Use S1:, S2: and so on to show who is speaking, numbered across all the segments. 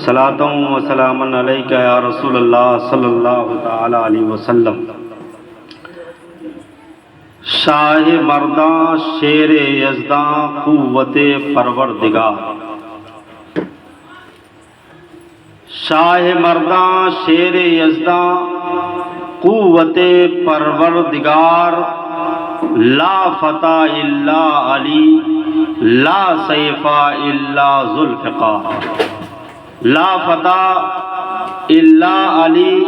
S1: صلاۃ و سلام علیک یا رسول اللہ صلی اللہ تعالی علیہ وسلم۔ شاہ مرداں شیر یزداں قوت پروردگار، شاہ مرداں شیر یزداں قوت پروردگار، لا فتح الا علی لا سیف الا ذوالفقار، لا فتح الا علی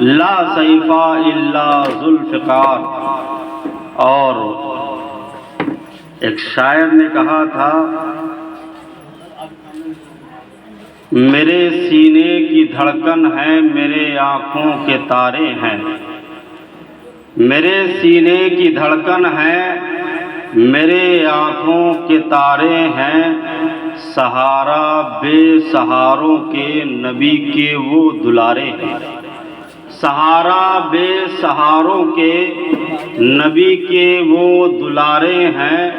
S1: لا سیف الا ذوالفقار۔ اور ایک شاعر نے کہا تھا، میرے سینے کی دھڑکن ہے میرے آنکھوں کے تارے ہیں، میرے سینے کی دھڑکن ہے میرے آنکھوں کے تارے ہیں، سہارا بے سہاروں کے نبی کے وہ دلارے ہیں، سہارا بے سہاروں کے نبی کے وہ دلارے ہیں،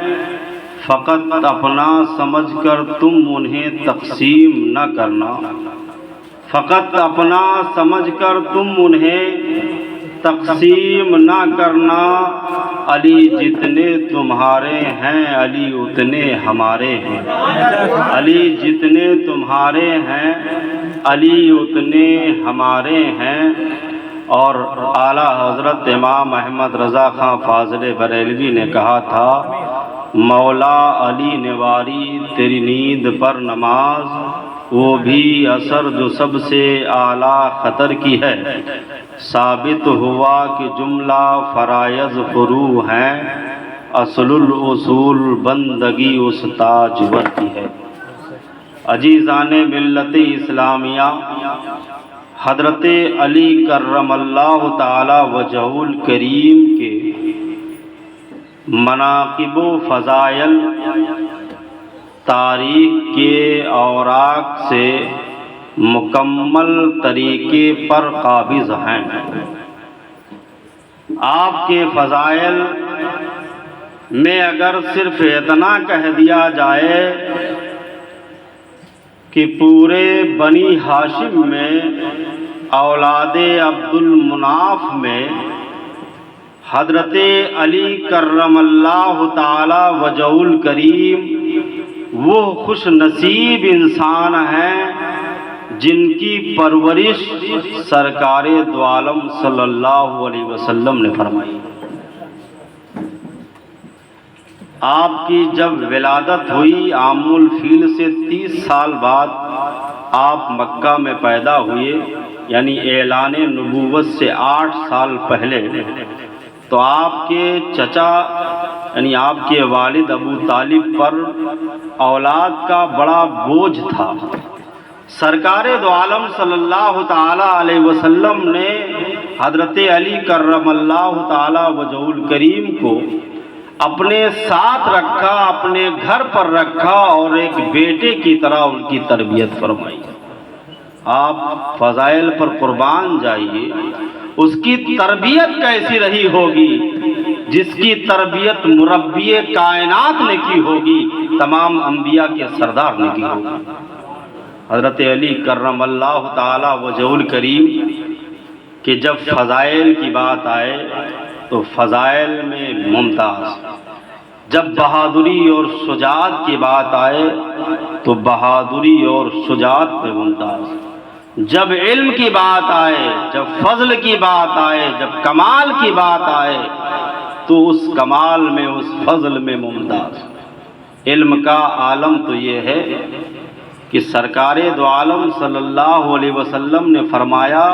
S1: فقط اپنا سمجھ کر تم انہیں تقسیم نہ کرنا، فقط اپنا سمجھ کر تم انہیں تقسیم نہ کرنا، علی جتنے تمہارے ہیں علی اتنے ہمارے ہیں، علی جتنے تمہارے ہیں علی اتنے ہمارے ہیں۔ اور اعلیٰ حضرت امام احمد رضا خان فاضل بریلوی نے کہا تھا، مولا علی نواری تیری نیند پر نماز، وہ بھی اثر جو سب سے اعلیٰ خطر کی ہے، ثابت ہوا کہ جملہ فرائض فروع ہیں، اصل الاصول بندگی اس تاجور کی ہے۔ عزیزان ملت اسلامیہ، حضرت علی کرم اللہ تعالی وجہہ الکریم کے مناقب و فضائل تاریخ کے اوراق سے مکمل طریقے پر قابض ہیں۔ آپ کے فضائل میں اگر صرف اتنا کہہ دیا جائے کہ پورے بنی ہاشم میں اولاد عبد المناف میں حضرت علی کرم اللہ تعالی وجہ الکریم وہ خوش نصیب انسان ہیں جن کی پرورش سرکار دو عالم صلی اللہ علیہ وسلم نے فرمائی۔ آپ کی جب ولادت ہوئی عام الفیل سے 30 سال بعد آپ مکہ میں پیدا ہوئے، یعنی اعلان نبوت سے 8 سال پہلے، تو آپ کے چچا یعنی آپ کے والد ابو طالب پر اولاد کا بڑا بوجھ تھا۔ سرکار دو عالم صلی اللہ تعالی علیہ وسلم نے حضرت علی کرم اللہ تعالی وجہ الکریم کو اپنے ساتھ رکھا، اپنے گھر پر رکھا اور ایک بیٹے کی طرح ان کی تربیت فرمائی۔ آپ فضائل پر قربان جائیے، اس کی تربیت کیسی رہی ہوگی جس کی تربیت مربی کائنات نے کی ہوگی، تمام انبیاء کے سردار نے کی ہوگی۔ حضرت علی کرم اللہ تعالی وجہ الکریم کہ جب فضائل کی بات آئے تو فضائل میں ممتاز، جب بہادری اور شجاعت کی بات آئے تو بہادری اور شجاعت میں ممتاز، جب علم کی بات آئے، جب فضل کی بات آئے، جب کمال کی بات آئے تو اس کمال میں، اس فضل میں ممتاز۔ علم کا عالم تو یہ ہے کہ سرکار دو عالم صلی اللہ علیہ وسلم نے فرمایا،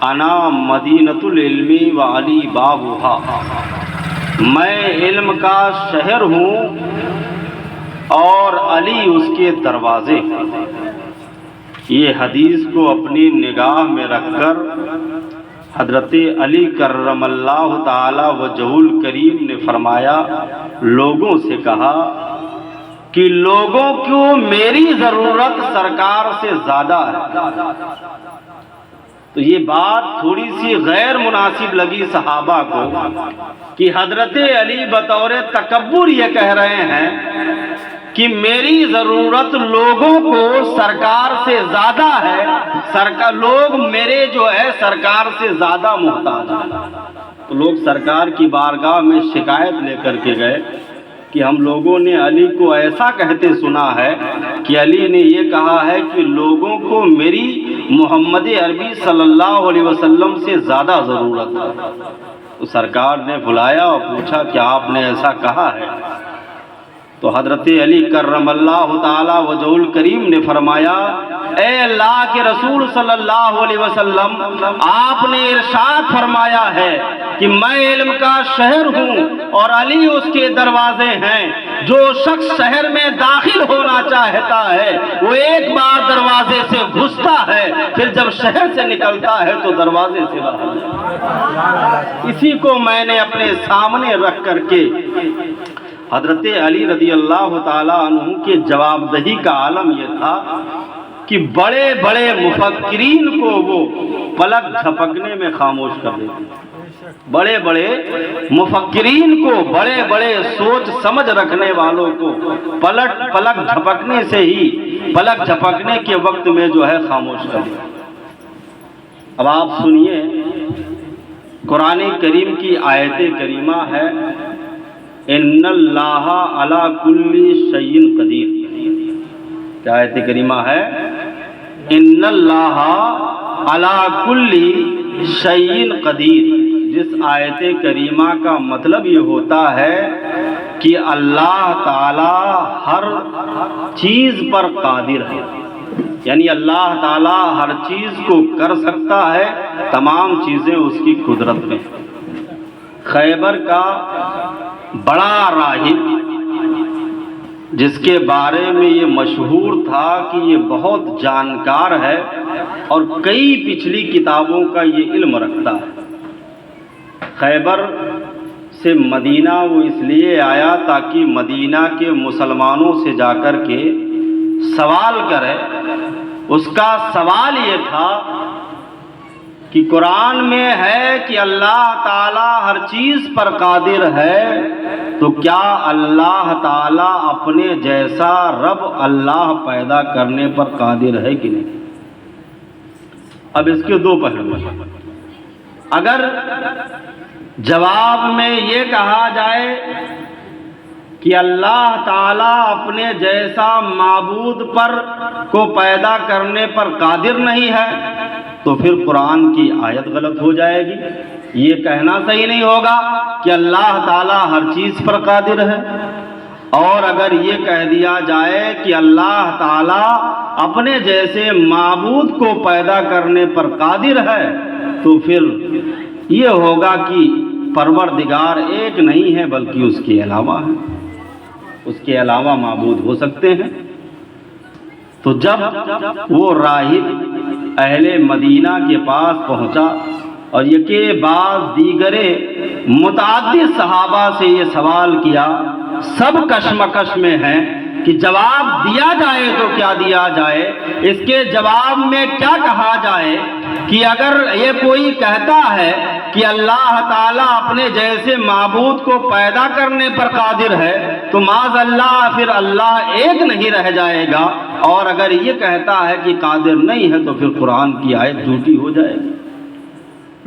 S1: انا مدینۃ العلم و علی بابھا، میں علم کا شہر ہوں اور علی اس کے دروازے۔ یہ حدیث کو اپنی نگاہ میں رکھ کر حضرت علی کرم اللہ تعالی وجہ الکریم نے فرمایا، لوگوں سے کہا کہ لوگوں کو میری ضرورت سرکار سے زیادہ ہے۔ تو یہ بات تھوڑی سی غیر مناسب لگی صحابہ کو کہ حضرت علی بطور تکبر یہ کہہ رہے ہیں کہ میری ضرورت لوگوں کو سرکار سے زیادہ ہے، لوگ میرے جو ہے سرکار سے زیادہ محتاج ہیں۔ تو لوگ سرکار کی بارگاہ میں شکایت لے کر کے گئے کہ ہم لوگوں نے علی کو ایسا کہتے سنا ہے کہ علی نے یہ کہا ہے کہ لوگوں کو میری محمد عربی صلی اللہ علیہ وسلم سے زیادہ ضرورت ہے۔ تو سرکار نے بلایا اور پوچھا کہ آپ نے ایسا کہا ہے؟ تو حضرت علی کرم اللہ تعالی وجہ الکریم نے فرمایا، اے اللہ کے رسول صلی اللہ علیہ وسلم، آپ نے ارشاد فرمایا ہے کہ میں علم کا شہر ہوں اور علی اس کے دروازے ہیں۔ جو شخص شہر میں داخل ہونا چاہتا ہے وہ ایک بار دروازے سے گھستا ہے، پھر جب شہر سے نکلتا ہے تو دروازے سے باہر۔ اسی کو میں نے اپنے سامنے رکھ کر کے حضرت علی رضی اللہ تعالیٰ عنہ کے جواب دہی کا عالم یہ تھا کہ بڑے بڑے مفکرین کو وہ پلک جھپکنے میں خاموش کر دیتے، بڑے بڑے مفکرین کو، بڑے بڑے سوچ سمجھ رکھنے والوں کو پلک جھپکنے سے ہی، پلک جھپکنے کے وقت میں جو ہے خاموش کر دیتے۔ اب آپ سنیے، قرآن کریم کی آیت کریمہ ہے، ان اللہ علی کل شیء قدیر۔ کیا آیت کریمہ ہے؟ ان اللہ علی کل شیء قدیر۔ جس آیت کریمہ کا مطلب یہ ہوتا ہے کہ اللہ تعالی ہر چیز پر قادر ہے، یعنی اللہ تعالی ہر چیز کو کر سکتا ہے، تمام چیزیں اس کی قدرت میں۔ خیبر کا بڑا راہب جس کے بارے میں یہ مشہور تھا کہ یہ بہت جانکار ہے اور کئی پچھلی کتابوں کا یہ علم رکھتا ہے، خیبر سے مدینہ وہ اس لیے آیا تاکہ مدینہ کے مسلمانوں سے جا کر کے سوال کرے۔ اس کا سوال یہ تھا کہ قرآن میں ہے کہ اللہ تعالیٰ ہر چیز پر قادر ہے، تو کیا اللہ تعالیٰ اپنے جیسا رب اللہ پیدا کرنے پر قادر ہے کہ نہیں؟ اب اس کے دو پہلو ہیں۔ اگر جواب میں یہ کہا جائے کہ اللہ تعالیٰ اپنے جیسا معبود پر کو پیدا کرنے پر قادر نہیں ہے تو پھر قرآن کی آیت غلط ہو جائے گی۔ یہ کہنا صحیح نہیں ہوگا کہ اللہ تعالیٰ ہر چیز پر قادر ہے۔ اور اگر یہ کہہ دیا جائے کہ اللہ تعالیٰ اپنے جیسے معبود کو پیدا کرنے پر قادر ہے تو پھر یہ ہوگا کہ پروردگار ایک نہیں ہے بلکہ اس کے علاوہ ہے، اس کے علاوہ معبود ہو سکتے ہیں۔ تو جب وہ راہب اہل مدینہ کے پاس پہنچا اور یکے بعد دیگرے متعدد صحابہ سے یہ سوال کیا، سب کشمکش میں ہیں کہ جواب دیا جائے تو کیا دیا جائے، اس کے جواب میں کیا کہا جائے کہ اگر یہ کوئی کہتا ہے کہ اللہ تعالیٰ اپنے جیسے معبود کو پیدا کرنے پر قادر ہے تو معاذ اللہ پھر اللہ ایک نہیں رہ جائے گا، اور اگر یہ کہتا ہے کہ قادر نہیں ہے تو پھر قرآن کی آیت جھوٹی ہو جائے گی۔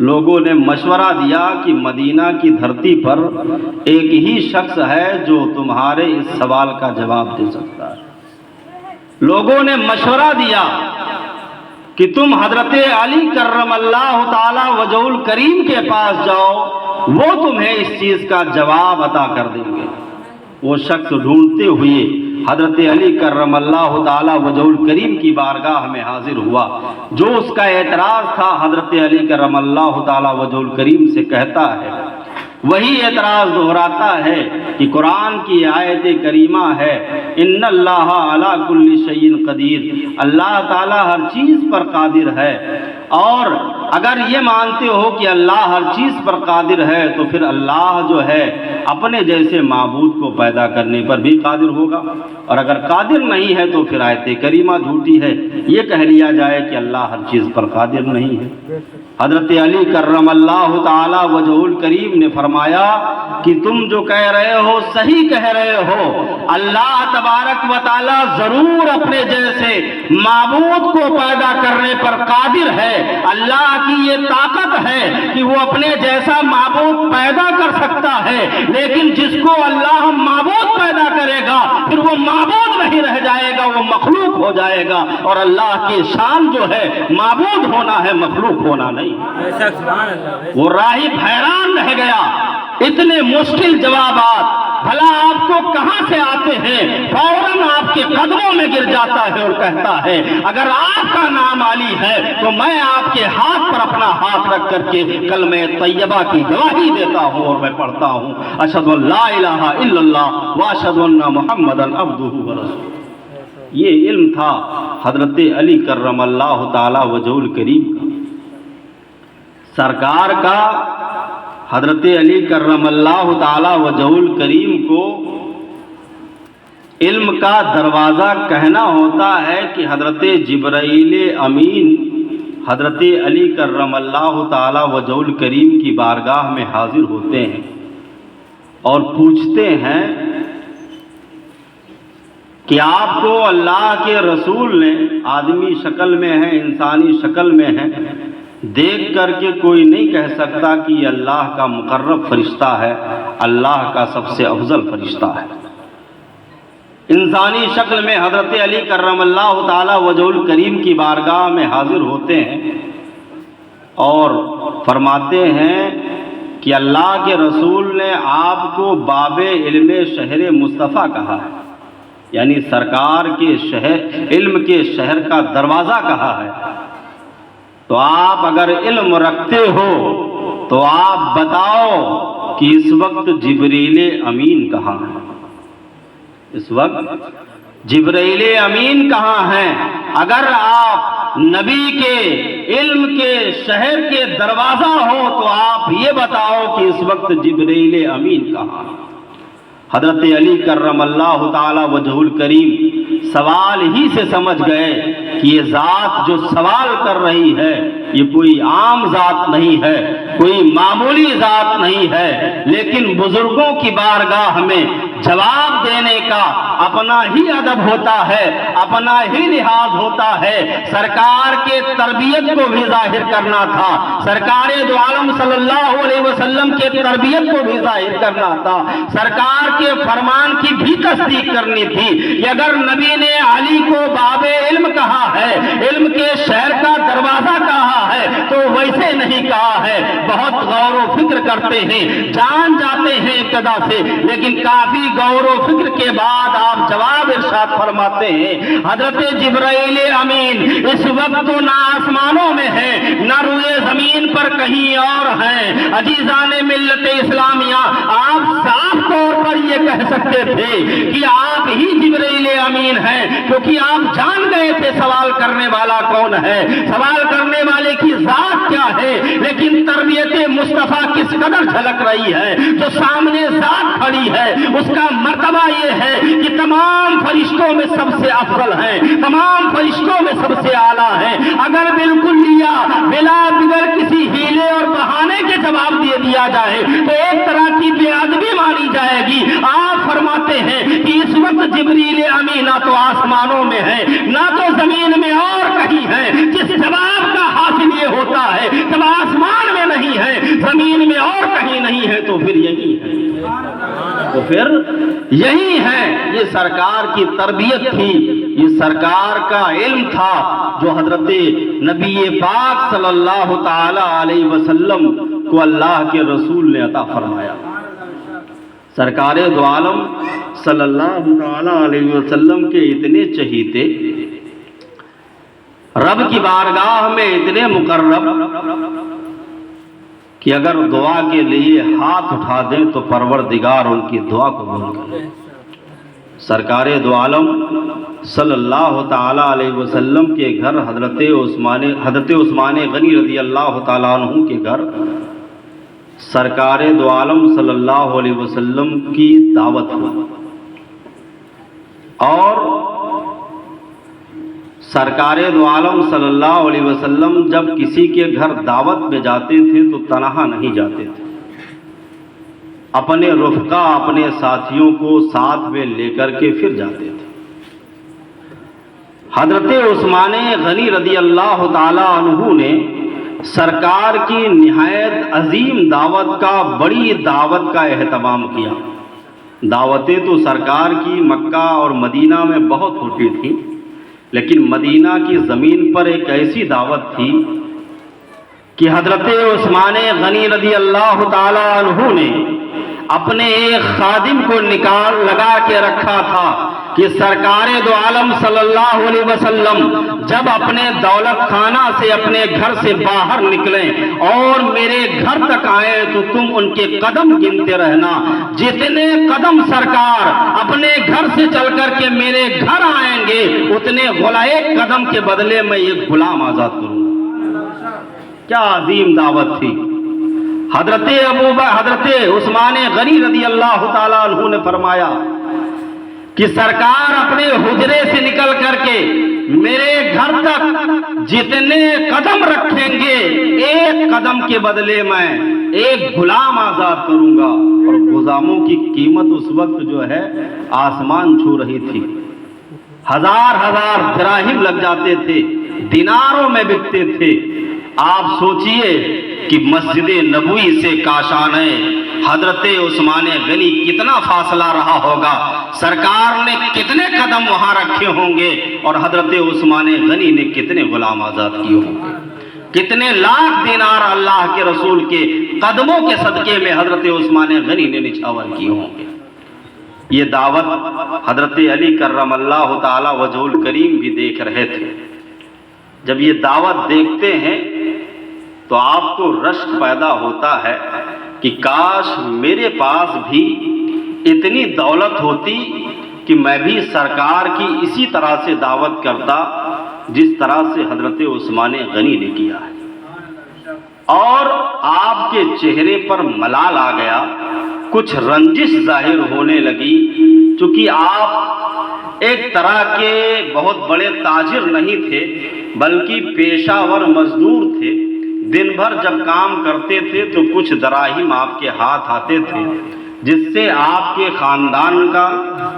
S1: لوگوں نے مشورہ دیا کہ مدینہ کی دھرتی پر ایک ہی شخص ہے جو تمہارے اس سوال کا جواب دے سکتا ہے۔ لوگوں نے مشورہ دیا کہ تم حضرت علی کرم اللہ تعالی وجہ الکریم کے پاس جاؤ، وہ تمہیں اس چیز کا جواب عطا کر دیں گے۔ وہ شخص ڈھونڈتے ہوئے حضرت علی کرم اللہ تعالی وجہ الکریم کی بارگاہ میں حاضر ہوا۔ جو اس کا اعتراض تھا حضرت علی کرم اللہ تعالی وجہ الکریم سے کہتا ہے، وہی اعتراض دہراتا ہے کہ قرآن کی آیت کریمہ ہے ان اللہ علی کل شیء قدیر، اللہ تعالیٰ ہر چیز پر قادر ہے۔ اور اگر یہ مانتے ہو کہ اللہ ہر چیز پر قادر ہے تو پھر اللہ جو ہے اپنے جیسے معبود کو پیدا کرنے پر بھی قادر ہوگا، اور اگر قادر نہیں ہے تو پھر آیت کریمہ جھوٹی ہے، یہ کہہ لیا جائے کہ اللہ ہر چیز پر قادر نہیں ہے۔ حضرت علی کرم اللہ تعالی وجہ الکریم نے فرمایا کہ تم جو کہہ رہے ہو صحیح کہہ رہے ہو، اللہ تبارک و تعالی ضرور اپنے جیسے معبود کو پیدا کرنے پر قادر ہے۔ اللہ کی یہ طاقت ہے کہ وہ اپنے جیسا معبود پیدا کر سکتا ہے، لیکن جس کو اللہ معبود پیدا کرے گا پھر وہ معبود نہیں رہ جائے گا، وہ مخلوق ہو جائے گا، اور اللہ کی شان جو ہے معبود ہونا ہے، مخلوق ہونا نہیں۔ وہ راہب حیران رہ گیا، اتنے مشکل جوابات بھلا آپ کو کہاں سے آتے ہیں؟ فوراً آپ کے قدموں میں گر جاتا ہے اور کہتا ہے اگر آپ کا نام علی ہے تو میں آپ کے ہاتھ پر اپنا ہاتھ رکھ کر کے کلمہ طیبہ کی گواہی دیتا ہوں اور میں پڑھتا ہوں اشہد ان لا الہ الا اللہ واشہد ان محمدا عبدہ ورسولہ۔ یہ علم تھا حضرت علی کرم اللہ تعالی وجہ الکریم کا، سرکار کا۔ حضرت علی کرم اللہ تعالی وجہ الکریم کو علم کا دروازہ کہنا ہوتا ہے کہ حضرت جبرائیل امین حضرت علی کرم اللہ تعالی وجہ الکریم کی بارگاہ میں حاضر ہوتے ہیں اور پوچھتے ہیں کہ آپ کو اللہ کے رسول نے آدمی شکل میں ہے، انسانی شکل میں ہے، دیکھ کر کے کوئی نہیں کہہ سکتا کہ یہ اللہ کا مقرب فرشتہ ہے، اللہ کا سب سے افضل فرشتہ ہے۔ انسانی شکل میں حضرت علی کرم اللہ تعالی وجہ الکریم کی بارگاہ میں حاضر ہوتے ہیں اور فرماتے ہیں کہ اللہ کے رسول نے آپ کو باب علم شہر مصطفیٰ کہا ہے، یعنی سرکار کے شہر، علم کے شہر کا دروازہ کہا ہے، تو آپ اگر علم رکھتے ہو تو آپ بتاؤ کہ اس وقت جبرائیل امین کہاں ہے؟ اس وقت جبرائیل امین کہاں ہیں؟ اگر آپ نبی کے علم کے شہر کے دروازہ ہو تو آپ یہ بتاؤ کہ اس وقت جبرائیل امین کہاں ہے؟ حضرت علی کرم اللہ تعالی وجہ الکریم سوال ہی سے سمجھ گئے کہ یہ ذات جو سوال کر رہی ہے یہ کوئی عام ذات نہیں ہے، کوئی معمولی ذات نہیں ہے، لیکن بزرگوں کی بارگاہ میں جواب دینے کا اپنا ہی ادب ہوتا ہے، اپنا ہی لحاظ ہوتا ہے۔ سرکار کے تربیت کو بھی ظاہر کرنا تھا، سرکار دو عالم صلی اللہ علیہ وسلم کے تربیت کو بھی ظاہر کرنا تھا، سرکار کے فرمان کی بھی تصدیق کرنی تھی کہ اگر نبی نے علی کو باب علم کہا ہے، علم کے شہر کا دروازہ کہا ہے، تو ویسے نہیں کہا ہے۔ بہت غور و فکر کرتے ہیں، جان جاتے ہیں ابتدا سے، لیکن کافی غور و فکر کے بعد آپ جواب ارشاد فرماتے ہیں حضرت جبرائیل امین اس وقت تو نہ آسمانوں میں ہے نہ روئے زمین پر کہیں اور ہیں۔ عزیزان ملت اسلامیہ، آپ صاف طور پر یہ کہہ سکتے تھے کہ آپ ہی جبرائیل امین ہیں، کیونکہ آپ جان گئے تھے سوال کرنے والا کون ہے، سوال کرنے والے کی ذات کیا ہے، لیکن تربیت مصطفیٰ کس قدر جھلک رہی ہے، جو سامنے ذات کھڑی ہے اس کا مرتبہ یہ ہے کہ تمام فرشتوں میں سب سے افضل ہیں، تمام فرشتوں میں سب سے اعلیٰ ہیں۔ اگر بالکل لیا بلا بغیر کسی ہیلے اور بہانے کے جواب دے دیا جائے تو ایک طرح کی بے ادبی مانی جائے گی۔ آپ فرماتے ہیں کہ اس وقت جبریل امین نہ تو آسمانوں میں ہے نہ تو زمین میں اور کہیں ہے۔ جس جواب کا حاصل یہ ہوتا ہے جب آسمان میں نہیں ہے، زمین میں اور کہیں نہیں ہے، تو پھر یہی ہے، تو پھر یہی ہے۔ یہ سرکار کی تربیت تھی، یہ سرکار کا علم تھا جو حضرت نبی پاک صلی اللہ تعالی علیہ وسلم کو اللہ کے رسول نے عطا فرمایا۔ سرکار دو عالم صلی اللہ تعالی علیہ وسلم کے اتنے چہیتے، رب کی بارگاہ میں اتنے مقرب کہ اگر دعا کے لیے ہاتھ اٹھا دیں تو پروردگار ان کی دعا قبول کرے۔ سرکار دو عالم صلی اللہ تعالی علیہ وسلم کے گھر حضرت عثمان غنی رضی اللہ تعالیٰ عنہ کے گھر سرکار دو عالم صلی اللہ علیہ وسلم کی دعوت ہوئی، اور سرکار دو عالم صلی اللہ علیہ وسلم جب کسی کے گھر دعوت میں جاتے تھے تو تنہا نہیں جاتے تھے، اپنے رفقا اپنے ساتھیوں کو ساتھ میں لے کر کے پھر جاتے تھے۔ حضرت عثمان غنی رضی اللہ تعالی عنہ نے سرکار کی نہایت عظیم دعوت کا، بڑی دعوت کا اہتمام کیا۔ دعوتیں تو سرکار کی مکہ اور مدینہ میں بہت ہوتی تھیں، لیکن مدینہ کی زمین پر ایک ایسی دعوت تھی کہ حضرت عثمان غنی رضی اللہ تعالی عنہ نے اپنے ایک خادم کو نکال لگا کے رکھا تھا کہ سرکار دو عالم صلی اللہ علیہ وسلم جب اپنے دولت خانہ سے اپنے گھر سے باہر نکلیں اور میرے گھر تک آئیں تو تم ان کے قدم گنتے رہنا، جتنے قدم سرکار اپنے گھر سے چل کر کے میرے گھر آئیں گے اتنے ایک قدم کے بدلے میں ایک غلام آزاد کروں گا۔ کیا عظیم دعوت تھی۔ حضرت عثمان غنی رضی اللہ تعالیٰ عنہ نے فرمایا کہ سرکار اپنے حجرے سے نکل کر کے میرے گھر تک جتنے قدم رکھیں گے ایک قدم کے بدلے میں ایک غلام آزاد کروں گا۔ اور غلاموں کی قیمت اس وقت جو ہے آسمان چھو رہی تھی، ہزار دراہم لگ جاتے تھے، دیناروں میں بکتے تھے۔ آپ سوچئے کہ مسجد نبوی سے کاشانہ حضرت عثمان غنی کتنا فاصلہ رہا ہوگا، سرکار نے کتنے قدم وہاں رکھے ہوں گے اور حضرت عثمان غنی نے کتنے غلام آزاد کیے ہوں گے، کتنے لاکھ دینار اللہ کے رسول کے قدموں کے صدقے میں حضرت عثمان غنی نے نچھاور کیے ہوں گے۔ یہ دعوت حضرت علی کرم اللہ تعالی وجہ الکریم بھی دیکھ رہے تھے۔ جب یہ دعوت دیکھتے ہیں تو آپ کو رشک پیدا ہوتا ہے کہ کاش میرے پاس بھی اتنی دولت ہوتی کہ میں بھی سرکار کی اسی طرح سے دعوت کرتا جس طرح سے حضرت عثمان غنی نے کیا ہے۔ اور آپ کے چہرے پر ملال آ گیا، کچھ رنجش ظاہر ہونے لگی، چونکہ آپ ایک طرح کے بہت بڑے تاجر نہیں تھے بلکہ پیشہ ور مزدور تھے۔ دن بھر جب کام کرتے تھے تو کچھ دراہم آپ کے ہاتھ آتے تھے جس سے آپ کے خاندان کا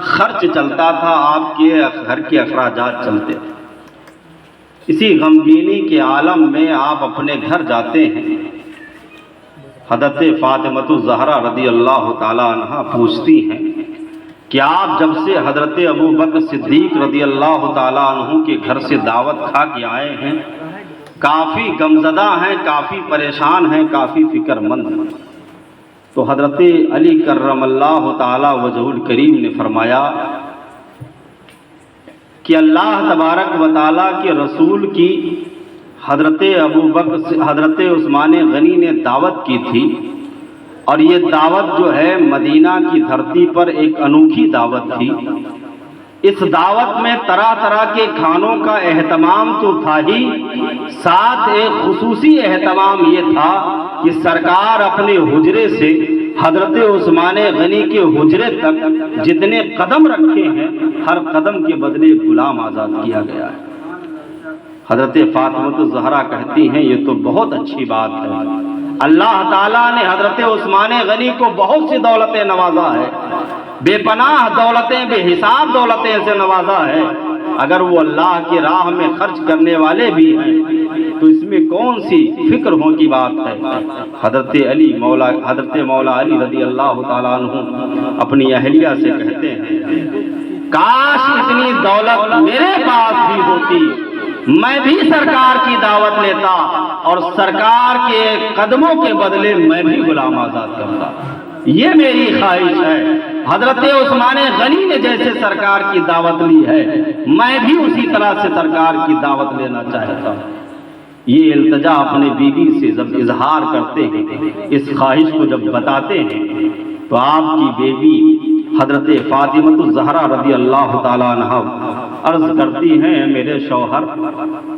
S1: خرچ چلتا تھا، آپ کے گھر کے اخراجات چلتے تھے۔ اسی غمگینی کے عالم میں آپ اپنے گھر جاتے ہیں۔ حضرت فاطمہ الزہرا رضی اللہ تعالی عنہا پوچھتی ہیں کہ آپ جب سے حضرت ابو بکر صدیق رضی اللہ تعالی عنہ کے گھر سے دعوت کھا کے آئے ہیں، کافی غمزدہ ہیں، کافی پریشان ہیں، کافی فکر مند ہیں۔ تو حضرت علی کرم اللہ تعالی وجہ الکریم نے فرمایا کہ اللہ تبارک و تعالیٰ کے رسول کی حضرت عثمان غنی نے دعوت کی تھی، اور یہ دعوت جو ہے مدینہ کی دھرتی پر ایک انوکھی دعوت تھی۔ اس دعوت میں طرح طرح کے کھانوں کا اہتمام تو تھا ہی، ساتھ ایک خصوصی اہتمام یہ تھا کہ سرکار اپنے حجرے سے حضرت عثمان غنی کے حجرے تک جتنے قدم رکھے ہیں ہر قدم کے بدلے غلام آزاد کیا گیا ہے۔ حضرت فاطمہ الزہرا کہتی ہیں یہ تو بہت اچھی بات ہے، اللہ تعالیٰ نے حضرت عثمان غنی کو بہت سی دولتیں نوازا ہے، بے پناہ دولتیں، بے حساب دولتیں سے نوازا ہے۔ اگر وہ اللہ کی راہ میں خرچ کرنے والے بھی ہیں تو اس میں کون سی فکر ہو کی بات ہے۔ حضرت مولا علی رضی اللہ تعالیٰ عنہ اپنی اہلیہ سے کہتے ہیں کاش اتنی دولت میرے پاس بھی ہوتی، میں بھی سرکار کی دعوت لیتا اور سرکار کے قدموں کے بدلے میں بھی غلام آزاد کرتا۔ یہ میری خواہش ہے۔ حضرت عثمان غنی نے جیسے سرکار کی دعوت لی ہے میں بھی اسی طرح سے سرکار کی دعوت لینا چاہتا ہوں۔ یہ التجا اپنے بیوی سے جب اظہار کرتے ہیں، اس خواہش کو جب بتاتے ہیں تو آپ کی بیوی حضرت فاطمہ الزہرا رضی اللہ تعالیٰ عنہا عرض کرتی ہیں میرے شوہر،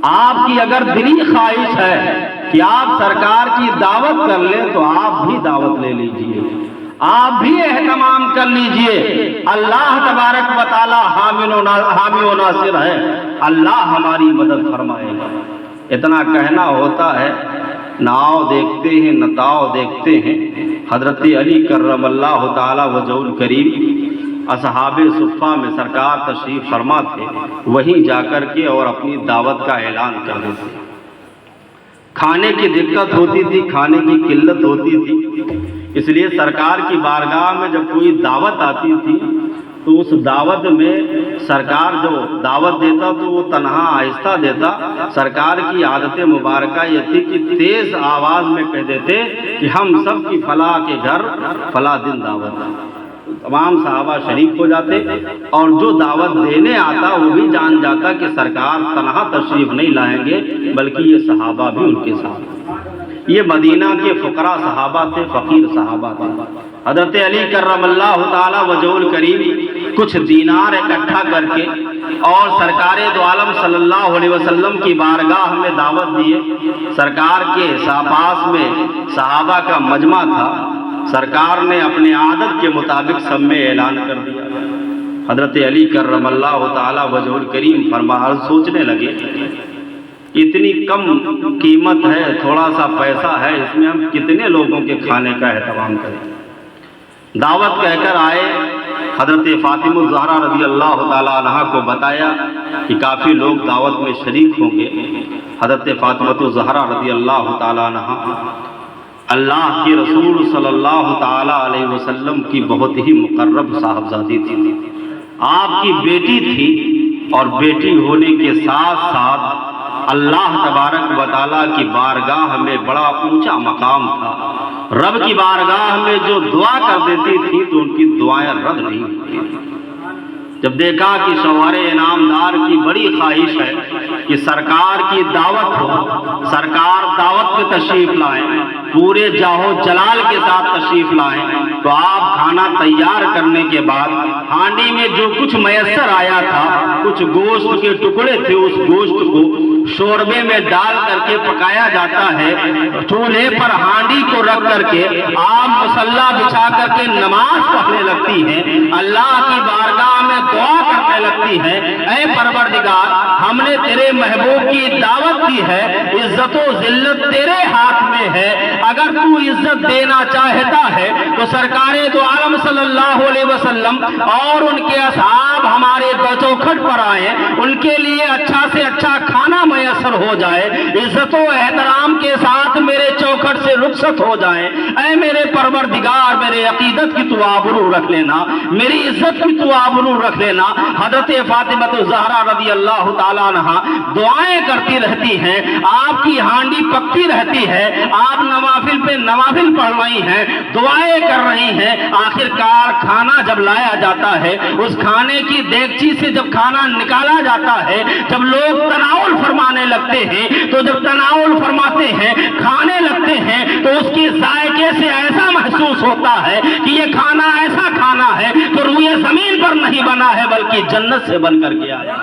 S1: آپ کی اگر دلی خواہش ہے کہ آپ سرکار کی دعوت کر لیں تو آپ بھی دعوت لے لیجئے، آپ بھی اہتمام کر لیجئے، اللہ تبارک و تعالی حامی و ناصر ہے، اللہ ہماری مدد فرمائے گا۔ اتنا کہنا ہوتا ہے، نہ آؤ دیکھتے ہیں نہ تاؤ دیکھتے ہیں۔ حضرت علی کرم اللہ تعالی وجہ الکریم اصحاب صفہ میں سرکار تشریف فرما تھے، وہیں جا کر کے اور اپنی دعوت کا اعلان کر دیتے۔ کھانے کی دقت ہوتی تھی، کھانے کی قلت ہوتی تھی، اس لیے سرکار کی بارگاہ میں جب کوئی دعوت آتی تھی تو اس دعوت میں سرکار جو دعوت دیتا تو وہ تنہا آہستہ دیتا۔ سرکار کی عادت مبارکہ یہ تھی کہ تیز آواز میں کہہ دیتے کہ ہم سب کی فلاں کے گھر فلاں دن دعوت ہے۔ تمام صحابہ شریک ہو جاتے اور جو دعوت دینے آتا وہ بھی جان جاتا کہ سرکار تنہا تشریف نہیں لائیں گے بلکہ یہ صحابہ بھی ان کے ساتھ۔ یہ مدینہ کے فقراء صحابہ تھے، فقیر صحابہ تھے۔ حضرت علی کرم اللہ تعالی وجہ الکریم کچھ دینار اکٹھا کر کے اور سرکار دو عالم صلی اللہ علیہ وسلم کی بارگاہ میں دعوت دیے۔ سرکار کے پاس میں صحابہ کا مجمع تھا، سرکار نے اپنے عادت کے مطابق سب میں اعلان کر دیا۔ حضرت علی کرم اللہ تعالی وجہ الکریم سوچنے لگے، اتنی کم قیمت ہے، تھوڑا سا پیسہ ہے، اس میں ہم کتنے لوگوں کے کھانے کا اہتمام کریں۔ دعوت کہہ کر آئے، حضرت فاطمہ الزہرا رضی اللہ تعالی عنہا کو بتایا کہ کافی لوگ دعوت میں شریک ہوں گے۔ حضرت فاطمہ الزہرا رضی اللہ تعالی عنہا اللہ کے رسول صلی اللہ تعالی علیہ وسلم کی بہت ہی مقرب صاحبزادی تھی، آپ کی بیٹی تھی، اور بیٹی ہونے کے ساتھ ساتھ اللہ تبارک و تعالیٰ کی بارگاہ میں بڑا اونچا مقام تھا۔ رب کی بارگاہ میں جو دعا کر دیتی تھی تو ان کی دعائیں رد نہیں ہوتی۔ جب دیکھا کہ شوہر انعامدار کی بڑی خواہش ہے کہ سرکار کی دعوت ہو، سرکار دعوت پہ تشریف لائیں، پورے جاہو جلال کے ساتھ تشریف لائیں، تو آپ کھانا تیار کرنے کے بعد ہانڈی میں جو کچھ میسر آیا تھا، کچھ گوشت کے ٹکڑے تھے، اس گوشت کو شوربے میں ڈال کر کے پکایا جاتا ہے۔ چولہے پر ہانڈی کو رکھ کر کے آپ مصلی بچھا کر کے نماز پڑھنے لگتی ہیں، اللہ کی بارگاہ میں دعا کرنے لگتی ہے، اے پروردگار ہم نے تیرے محبوب کی دعوت دی ہے، عزت و ذلت تیرے ہاتھ میں ہے، اگر تو عزت دینا چاہتا ہے تو سرکار دو عالم صلی اللہ علیہ وسلم اور ان کے اصحاب ہمارے چوکھٹ پر آئیں، ان کے لیے اچھا سے اچھا کھانا میسر ہو جائے، عزت و احترام کے ساتھ میرے چوکھٹ سے رخصت ہو جائیں۔ اے میرے پروردگار میرے عقیدت کی تو آبرو رکھ لینا، میری عزت کی تو آبرو رکھ لینا۔ حضرت فاطمہ الزہرا رضی اللہ تعالیٰ عنہا دعائیں کرتی رہتی ہیں، آپ کی ہانڈی پکتی رہتی ہے، آپ نوافل پہ نوافل پڑھ رہی ہیں، دعائیں کر رہی ہیں۔ آخرکار کھانا جب لایا جاتا ہے، اس کھانے کی دیگچی سے جب کھانا نکالا جاتا ہے، جب لوگ تناول فرمانے لگتے ہیں، تو جب تناول فرماتے ہیں، کھانے لگتے ہیں، تو اس کی ذائقے سے ایسا محسوس ہوتا ہے کہ یہ کھانا ایسا کھانا ہے تو روئے زمین پر نہیں بنا ہے بلکہ جنت سے بن کر کے آیا،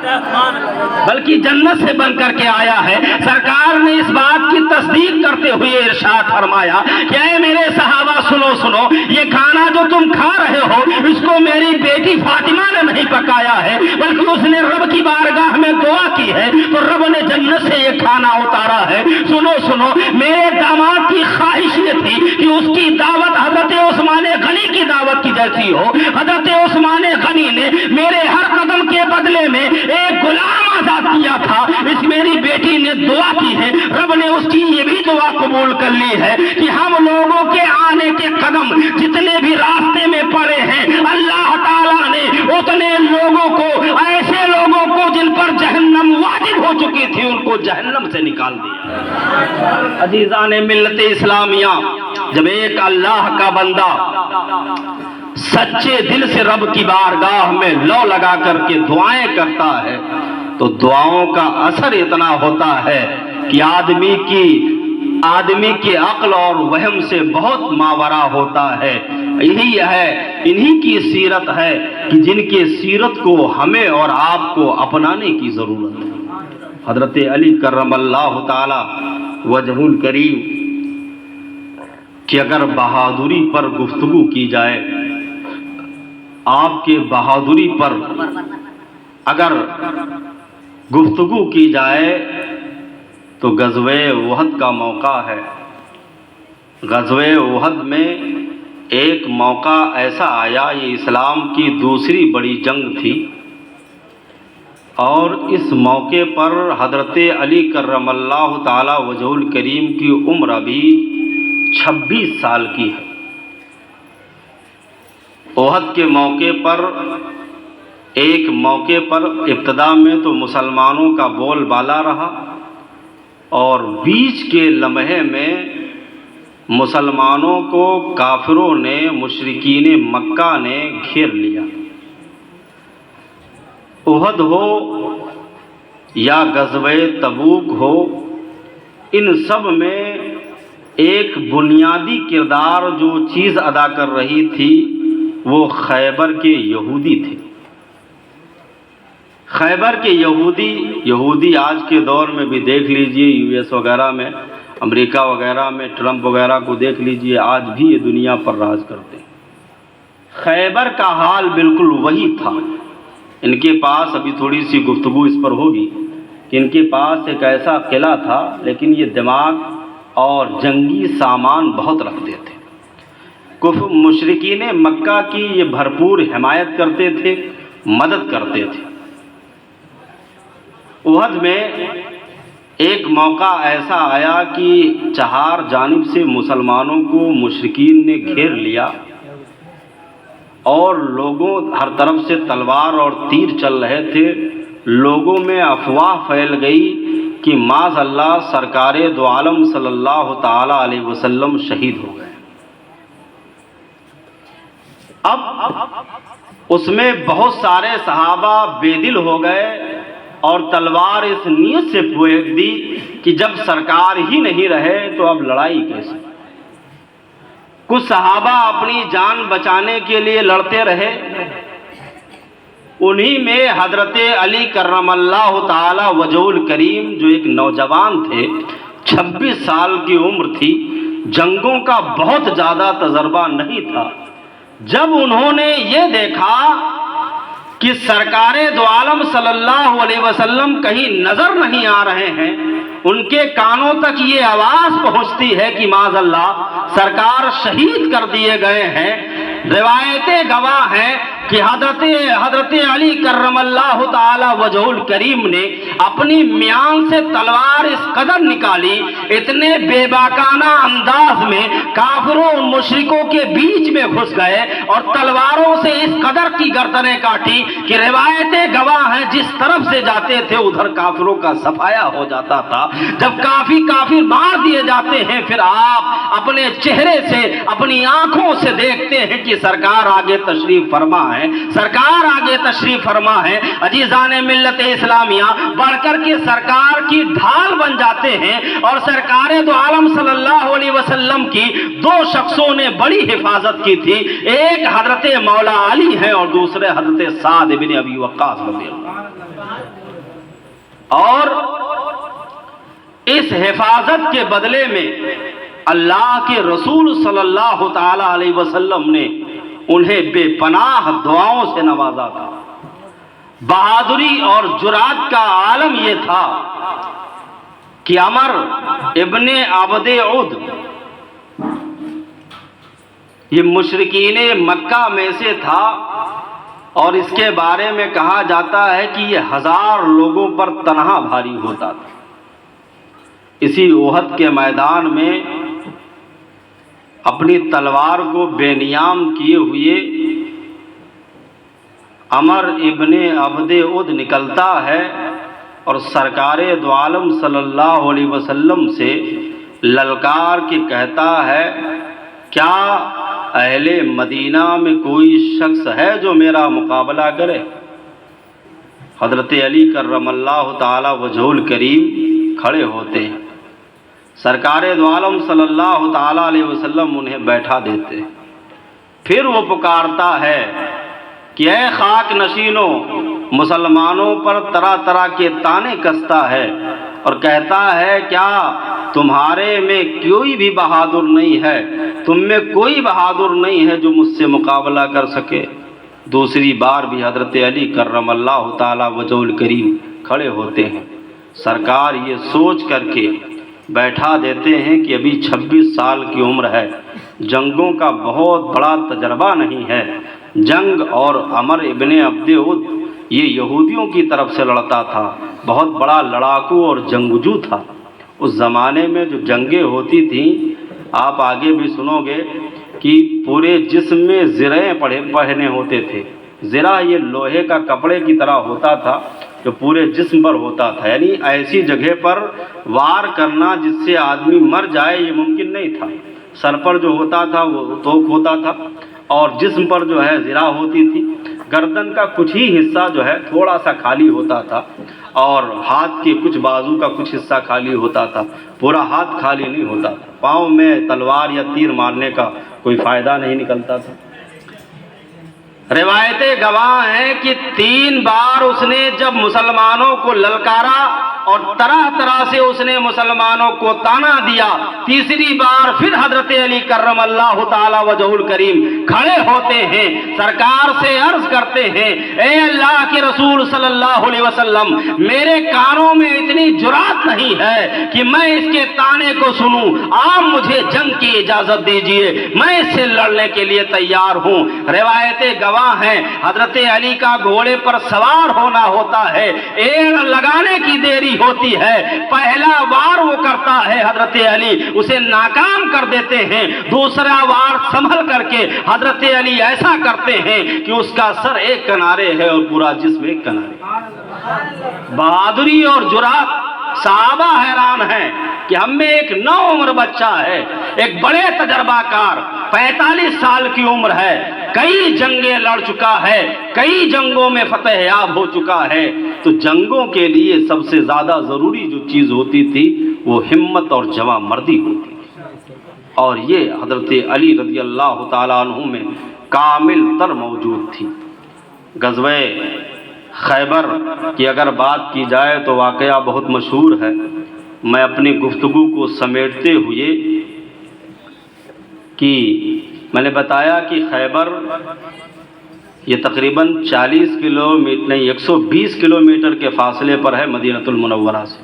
S1: بلکہ جنت سے بن کر کے آیا ہے۔ سرکار نے اس بات کی تصدیق کرتے ہوئے ارشاد فرمایا کہ اے میرے صحابہ سنو سنو، یہ کھانا جو تم کھا رہے ہو اس کو میری بیٹی فاطمہ نے نہیں پکایا ہے بلکہ اس نے رب کی بارگاہ میں دعا کی ہے تو رب نے جنت سے یہ کھانا اتارا ہے۔ سنو سنو، میرے داماد کی خواہش یہ تھی کہ اس کی دعوت حضرت عثمان غنی کی دعوت کی جیسی ہو۔ حضرت عثمان غنی نے میرے ہر قدم کے بدلے میں ایک غلام آزاد کیا تھا، اس میری بیٹی نے دعا کی ہے، رب نے اس کی یہ بھی دعا قبول کر لی ہے کہ ہم لوگوں کے آنے کے قدم جتنے بھی راستے میں پڑے ہیں، اللہ تعالیٰ نے اتنے لوگوں کو، ایسے لوگوں کو جن پر جہنم واجب ہو چکی تھی، ان کو جہنم سے نکال دیا۔ عزیزان ملت اسلامیہ، جب ایک اللہ کا بندہ سچے دل سے رب کی بارگاہ میں لو لگا کر کے دعائیں کرتا ہے تو دعاؤں کا اثر اتنا ہوتا ہے کہ آدمی کے عقل اور وہم سے بہت ماورا ہوتا ہے۔ یہی ہے، انہی کی سیرت ہے کہ جن کی سیرت کو ہمیں اور آپ کو اپنانے کی ضرورت ہے۔ حضرت علی کرم اللہ تعالی وجہ الکریم کہ اگر بہادری پر گفتگو کی جائے، آپ کے بہادری پر اگر گفتگو کی جائے تو غزوہ احد کا موقع ہے۔ غزوہ احد میں ایک موقع ایسا آیا، یہ اسلام کی دوسری بڑی جنگ تھی، اور اس موقع پر حضرت علی کرم اللہ تعالی وجہ الکریم کی عمر ابھی 26 سال کی ہے۔ احد کے موقع پر ایک موقع پر ابتدا میں تو مسلمانوں کا بول بالا رہا، اور بیچ کے لمحے میں مسلمانوں کو کافروں نے، مشرکین مکہ نے گھیر لیا۔ احد ہو یا غزوہ تبوک ہو، ان سب میں ایک بنیادی کردار جو چیز ادا کر رہی تھی وہ خیبر کے یہودی تھے۔ خیبر کے یہودی آج کے دور میں بھی دیکھ لیجئے، یو ایس وغیرہ میں، امریکہ وغیرہ میں، ٹرمپ وغیرہ کو دیکھ لیجئے، آج بھی یہ دنیا پر راج کرتے ہیں۔ خیبر کا حال بالکل وہی تھا۔ ان کے پاس ابھی تھوڑی سی گفتگو اس پر ہوگی کہ ان کے پاس ایک ایسا قلعہ تھا، لیکن یہ دماغ اور جنگی سامان بہت رکھتے تھے۔ مشرکین مکہ کی یہ بھرپور حمایت کرتے تھے، مدد کرتے تھے۔ احد میں ایک موقع ایسا آیا کہ چہار جانب سے مسلمانوں کو مشرکین نے گھیر لیا، اور لوگوں ہر طرف سے تلوار اور تیر چل رہے تھے۔ لوگوں میں افواہ پھیل گئی کہ معاذ اللہ سرکار دو عالم صلی اللہ تعالی علیہ وسلم شہید ہو گئے۔ اب اس میں بہت سارے صحابہ بے دل ہو گئے اور تلوار اس نیت سے پھینک دی کہ جب سرکار ہی نہیں رہے تو اب لڑائی کیسے۔ کچھ صحابہ اپنی جان بچانے کے لیے لڑتے رہے، انہی میں حضرت علی کرم اللہ تعالی وجہ الکریم جو ایک نوجوان تھے، 26 سال کی عمر تھی، جنگوں کا بہت زیادہ تجربہ نہیں تھا۔ جب انہوں نے یہ دیکھا کہ سرکار دو عالم صلی اللہ علیہ وسلم کہیں نظر نہیں آ رہے ہیں، ان کے کانوں تک یہ آواز پہنچتی ہے کہ معاذ اللہ سرکار شہید کر دیے گئے ہیں، روایتیں گواہ ہیں کہ حضرت علی کرم اللہ تعالی وجہ الکریم نے اپنی میان سے تلوار اس قدر نکالی، اتنے بے باکانہ انداز میں کافروں مشرکوں کے بیچ میں گھس گئے اور تلواروں سے اس قدر کی گردنیں کاٹی کہ روایتیں گواہ ہیں جس طرف سے جاتے تھے ادھر کافروں کا صفایا ہو جاتا تھا۔ جب کافر مار دیے جاتے ہیں، پھر آپ اپنے چہرے سے، اپنی آنکھوں سے دیکھتے ہیں کہ سرکار آگے تشریف فرما ہے، سرکار آگے تشریف فرما ہے۔ عزیزان ملت اسلامیہ بڑھ کر کے سرکار کی ڈھال بن جاتے ہیں، اور سرکار دو عالم صلی اللہ علیہ وسلم کی دو شخصوں نے بڑی حفاظت کی تھی، ایک حضرت مولا علی ہے اور دوسرے حضرت سعد بن ابی وقاص رضی اللہ عنہ۔ اور اس حفاظت کے بدلے میں اللہ کے رسول صلی اللہ تعالی علیہ وسلم نے انہیں بے پناہ دعاؤں سے نوازا تھا۔ بہادری اور جرات کا عالم یہ تھا کہ عمر ابن عبد عد یہ مشرکین مکہ میں سے تھا، اور اس کے بارے میں کہا جاتا ہے کہ یہ 1000 لوگوں پر تنہا بھاری ہوتا تھا۔ اسی احد کے میدان میں اپنی تلوار کو بے نیام کیے ہوئے عمر ابن عبد عد نکلتا ہے اور سرکار دو عالم صلی اللہ علیہ وسلم سے للکار کے کہتا ہے، کیا اہل مدینہ میں کوئی شخص ہے جو میرا مقابلہ کرے؟ حضرت علی کرم اللہ تعالی وجہ الکریم کھڑے ہوتے ہیں، سرکار دو عالم صلی اللہ تعالی علیہ وسلم انہیں بیٹھا دیتے ہیں۔ پھر وہ پکارتا ہے کہ اے خاک نشینوں، مسلمانوں پر طرح طرح کے طعنے کستا ہے اور کہتا ہے کیا تمہارے میں کوئی بھی بہادر نہیں ہے، تم میں کوئی بہادر نہیں ہے جو مجھ سے مقابلہ کر سکے۔ دوسری بار بھی حضرت علی کرم اللہ تعالی وجہ الکریم کھڑے ہوتے ہیں، سرکار یہ سوچ کر کے بیٹھا دیتے ہیں کہ ابھی 26 سال کی عمر ہے، جنگوں کا بہت بڑا تجربہ نہیں ہے۔ جنگ اور عمر ابن عبد ود یہ یہودیوں کی طرف سے لڑتا تھا، بہت بڑا لڑاکو اور جنگجو تھا۔ اس زمانے میں جو جنگیں ہوتی تھیں، آپ آگے بھی سنو گے کہ پورے جسم میں زرہیں پہنے ہوتے تھے۔ زرہ یہ لوہے کا کپڑے کی طرح ہوتا تھا جو پورے جسم پر ہوتا تھا، یعنی ایسی جگہ پر وار کرنا جس سے آدمی مر جائے یہ ممکن نہیں تھا۔ سر پر جو ہوتا تھا وہ توق ہوتا تھا، اور جسم پر جو ہے زرہ ہوتی تھی۔ گردن کا کچھ ہی حصہ جو ہے تھوڑا سا خالی ہوتا تھا، اور ہاتھ کے کچھ بازو کا کچھ حصہ خالی ہوتا تھا، پورا ہاتھ خالی نہیں ہوتا تھا۔ پاؤں میں تلوار یا تیر مارنے کا کوئی فائدہ نہیں نکلتا تھا۔ روایتیں گواہ ہیں کہ 3 بار اس نے جب مسلمانوں کو للکارا اور طرح طرح سے اس نے مسلمانوں کو تانا دیا، تیسری بار پھر حضرت علی کرم اللہ تعالی وجہ الکریم کھڑے ہوتے ہیں، سرکار سے عرض کرتے ہیں، اے اللہ کے رسول صلی اللہ علیہ وسلم، میرے کانوں میں اتنی جرات نہیں ہے کہ میں اس کے تانے کو سنوں، آپ مجھے جنگ کی اجازت دیجئے، میں اس سے لڑنے کے لیے تیار ہوں۔ روایتیں گواہ ہیں حضرت علی کا گھوڑے پر سوار ہونا ہوتا ہے، ایڑ لگانے کی دیری ہوتی ہے، پہلا وار وہ کرتا ہے حضرت علی اسے ناکام کر دیتے ہیں، دوسرا وار سنبھل کر کے حضرت علی ایسا کرتے ہیں کہ اس کا سر ایک کنارے ہے اور پورا جسم ایک کنارے۔ بہادری اور جرات، صحابہ حیران ہیں کہ ہم میں ایک نو عمر بچہ ہے، ایک بڑے تجربہ کار 45 سال کی عمر ہے، کئی جنگیں لڑ چکا ہے، کئی جنگوں میں فتح یاب ہو چکا ہے۔ تو جنگوں کے لیے سب سے زیادہ ضروری جو چیز ہوتی تھی وہ ہمت اور جواں مردی ہوتی تھی، اور یہ حضرت علی رضی اللہ تعالیٰ عنہ میں کامل تر موجود تھی۔ غزوہ خیبر کی اگر بات کی جائے تو واقعہ بہت مشہور ہے۔ میں اپنی گفتگو کو سمیٹتے ہوئے کہ میں نے بتایا کہ خیبر یہ تقریباً 40 کلومیٹر نہیں 120 کلومیٹر کے فاصلے پر ہے مدینہ المنورہ سے،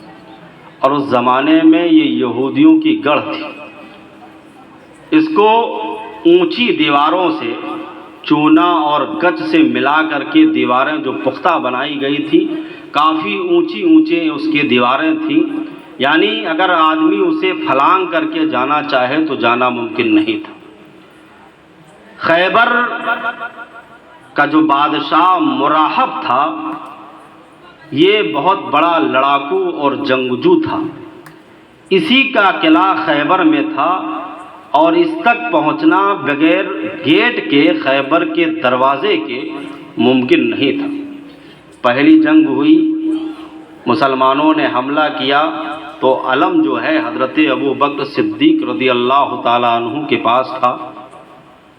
S1: اور اس زمانے میں یہ یہودیوں کی گڑھ تھی۔ اس کو اونچی دیواروں سے چونا اور گچ سے ملا کر کے دیواریں جو پختہ بنائی گئی تھی، کافی اونچے اس کی دیواریں تھیں، یعنی اگر آدمی اسے پھلانگ کر کے جانا چاہے تو جانا ممکن نہیں تھا۔ خیبر کا جو بادشاہ مراحب تھا یہ بہت بڑا لڑاکو اور جنگجو تھا، اسی کا قلعہ خیبر میں تھا، اور اس تک پہنچنا بغیر گیٹ کے خیبر کے دروازے کے ممکن نہیں تھا۔ پہلی جنگ ہوئی، مسلمانوں نے حملہ کیا تو علم جو ہے حضرت ابو بکر صدیق رضی اللہ تعالیٰ عنہ کے پاس تھا۔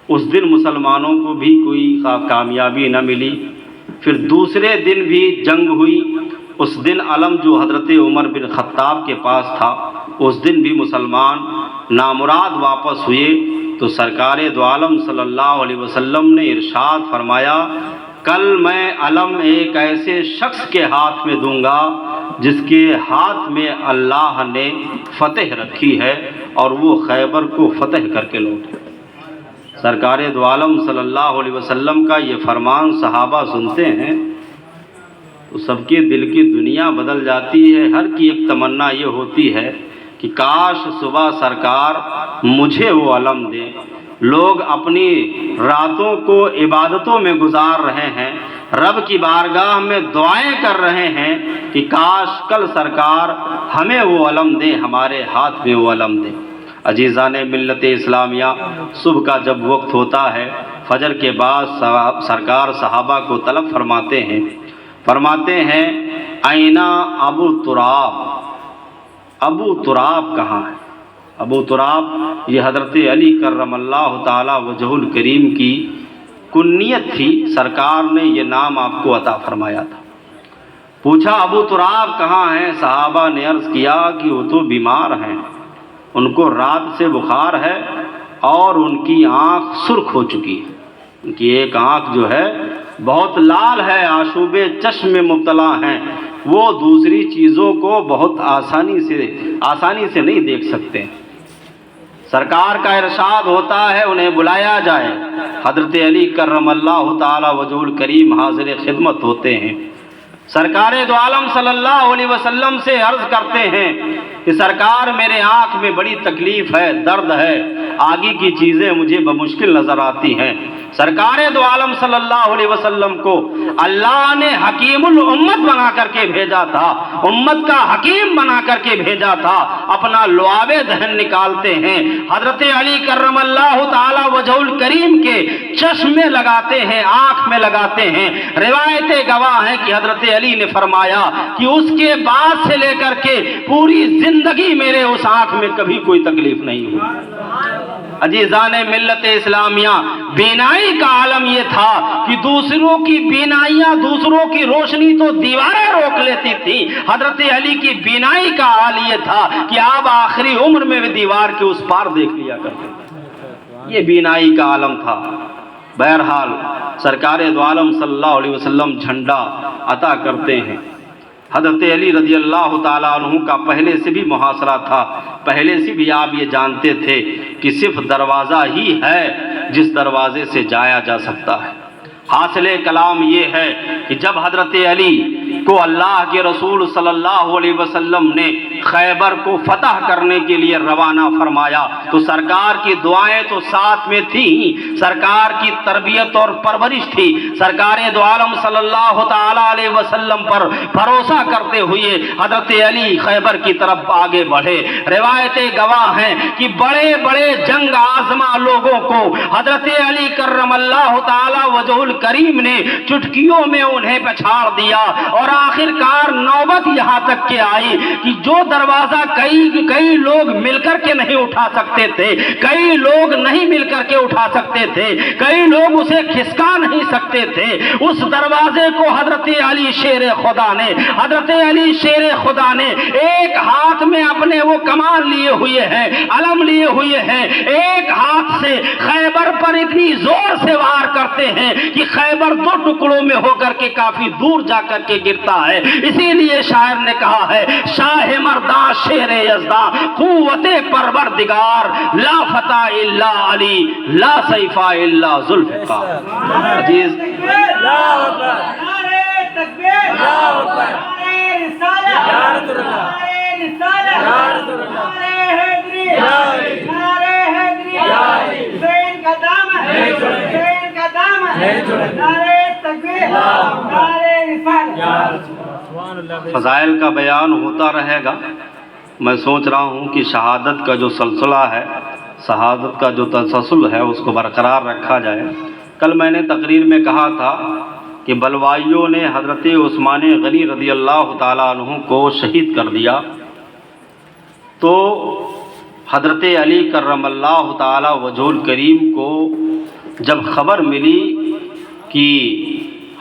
S1: اس دن مسلمانوں کو بھی کوئی کامیابی نہ ملی۔ پھر دوسرے دن بھی جنگ ہوئی، اس دن علم جو حضرت عمر بن خطاب کے پاس تھا، اس دن بھی مسلمان نامراد واپس ہوئے۔ تو سرکار دو عالم صلی اللہ علیہ وسلم نے ارشاد فرمایا، کل میں علم ایک ایسے شخص کے ہاتھ میں دوں گا جس کے ہاتھ میں اللہ نے فتح رکھی ہے، اور وہ خیبر کو فتح کر کے لوٹے۔ سرکار دو عالم صلی اللہ علیہ وسلم کا یہ فرمان صحابہ سنتے ہیں تو سب کے دل کی دنیا بدل جاتی ہے۔ ہر کی ایک تمنا یہ ہوتی ہے کہ کاش صبح سرکار مجھے وہ علم دے۔ لوگ اپنی راتوں کو عبادتوں میں گزار رہے ہیں، رب کی بارگاہ میں دعائیں کر رہے ہیں کہ کاش کل سرکار ہمیں وہ علم دے، ہمارے ہاتھ میں وہ علم دے۔ عزیزان ملت اسلامیہ، صبح کا جب وقت ہوتا ہے، فجر کے بعد سرکار صحابہ کو طلب فرماتے ہیں اینا ابو تراب، ابو تراب کہاں ہے؟ ابو تراب یہ حضرت علی کرم اللہ تعالی وجہ الکریم کی کنیت تھی، سرکار نے یہ نام آپ کو عطا فرمایا تھا۔ پوچھا ابو تراب کہاں ہیں؟ صحابہ نے عرض کیا کہ وہ تو بیمار ہیں، ان کو رات سے بخار ہے اور ان کی آنکھ سرخ ہو چکی ہے، ان کی ایک آنکھ جو ہے بہت لال ہے، آشوب چشم میں مبتلا ہیں، وہ دوسری چیزوں کو بہت آسانی سے نہیں دیکھ سکتے۔ سرکار کا ارشاد ہوتا ہے انہیں بلایا جائے، حضرت علی کرم اللہ تعالی وجہ الکریم حاضر خدمت ہوتے ہیں، سرکار دو عالم صلی اللہ علیہ وسلم سے عرض کرتے ہیں کہ سرکار میرے آنکھ میں بڑی تکلیف ہے، درد ہے، آگے کی چیزیں مجھے بمشکل نظر آتی ہیں۔ سرکار دو عالم صلی اللہ علیہ وسلم کو اللہ نے حکیم الامت بنا کر کے بھیجا تھا، امت کا حکیم بنا کر کے بھیجا تھا۔ اپنا لعاب دہن نکالتے ہیں، حضرت علی کرم اللہ تعالی وجہ الکریم کے چشم میں لگاتے ہیں، آنکھ میں لگاتے ہیں۔ روایتیں گواہ ہیں کہ حضرت علی نے فرمایا کہ اس کے بعد سے لے کر کے پوری زندگی میرے اس آنکھ میں کبھی کوئی تکلیف نہیں ہوئی۔ عزیزان ملت اسلامیہ، بینائی کا عالم یہ تھا کہ دوسروں کی بینائیاں، دوسروں کی روشنی تو دیواریں روک لیتی تھی، حضرت علی کی بینائی کا حال یہ تھا کہ آپ آخری عمر میں بھی دیوار کے اس پار دیکھ لیا کرتے تھے۔ یہ بینائی کا عالم تھا۔ بہرحال سرکار دو عالم صلی اللہ علیہ وسلم جھنڈا عطا کرتے ہیں۔ حضرت علی رضی اللہ تعالیٰ عنہ کا پہلے سے بھی محاصرہ تھا، پہلے سے بھی آپ یہ جانتے تھے کہ صرف دروازہ ہی ہے جس دروازے سے جایا جا سکتا ہے۔ حاصل کلام یہ ہے کہ جب حضرت علی کو اللہ کے رسول صلی اللہ علیہ وسلم نے خیبر کو فتح کرنے کے لیے روانہ فرمایا تو سرکار کی دعائیں تو ساتھ میں تھیں، سرکار کی تربیت اور پرورش تھی۔ سرکار دو عالم صلی اللہ تعالی علیہ وسلم پر بھروسہ کرتے ہوئے حضرت علی خیبر کی طرف آگے بڑھے۔ روایتیں گواہ ہیں کہ بڑے بڑے جنگ آزما لوگوں کو حضرت علی کرم اللہ تعالی وجہ الکریم نے چٹکیوں میں انہیں پچھاڑ دیا، اور آخر کار نوبت یہاں تک کہ آئی کہ جو دروازہ کئی لوگ مل کر کے نہیں اٹھا سکتے تھے، کئی لوگ نہیں مل کر کے اٹھا سکتے تھے، کئی لوگ اسے کھسکا نہیں سکتے تھے، اس دروازے کو حضرت علی شیر خدا نے ایک ہاتھ میں اپنے وہ کمان لیے ہوئے ہیں، علم لیے ہوئے ہیں، ایک ہاتھ سے خیبر پر اتنی زور سے وار کرتے ہیں کہ خیبر دو ٹکڑوں میں ہو کر کے کافی دور جا کر کے گرتا ہے۔ اسی لیے شاعر نے کہا ہے، شاہ مرداں شیر یزداں قوت پروردگار، لا فتح الا علی، لا سیف الا ذوالفقار۔ عزیز فضائل کا بیان ہوتا رہے گا۔ میں سوچ رہا ہوں کہ شہادت کا جو سلسلہ ہے، شہادت کا جو تسلسل ہے، اس کو برقرار رکھا جائے۔ کل میں نے تقریر میں کہا تھا کہ بلوائیوں نے حضرت عثمان غنی رضی اللہ تعالیٰ عنہ کو شہید کر دیا، تو حضرت علی کرم اللہ تعالیٰ وجہ الکریم کو جب خبر ملی کہ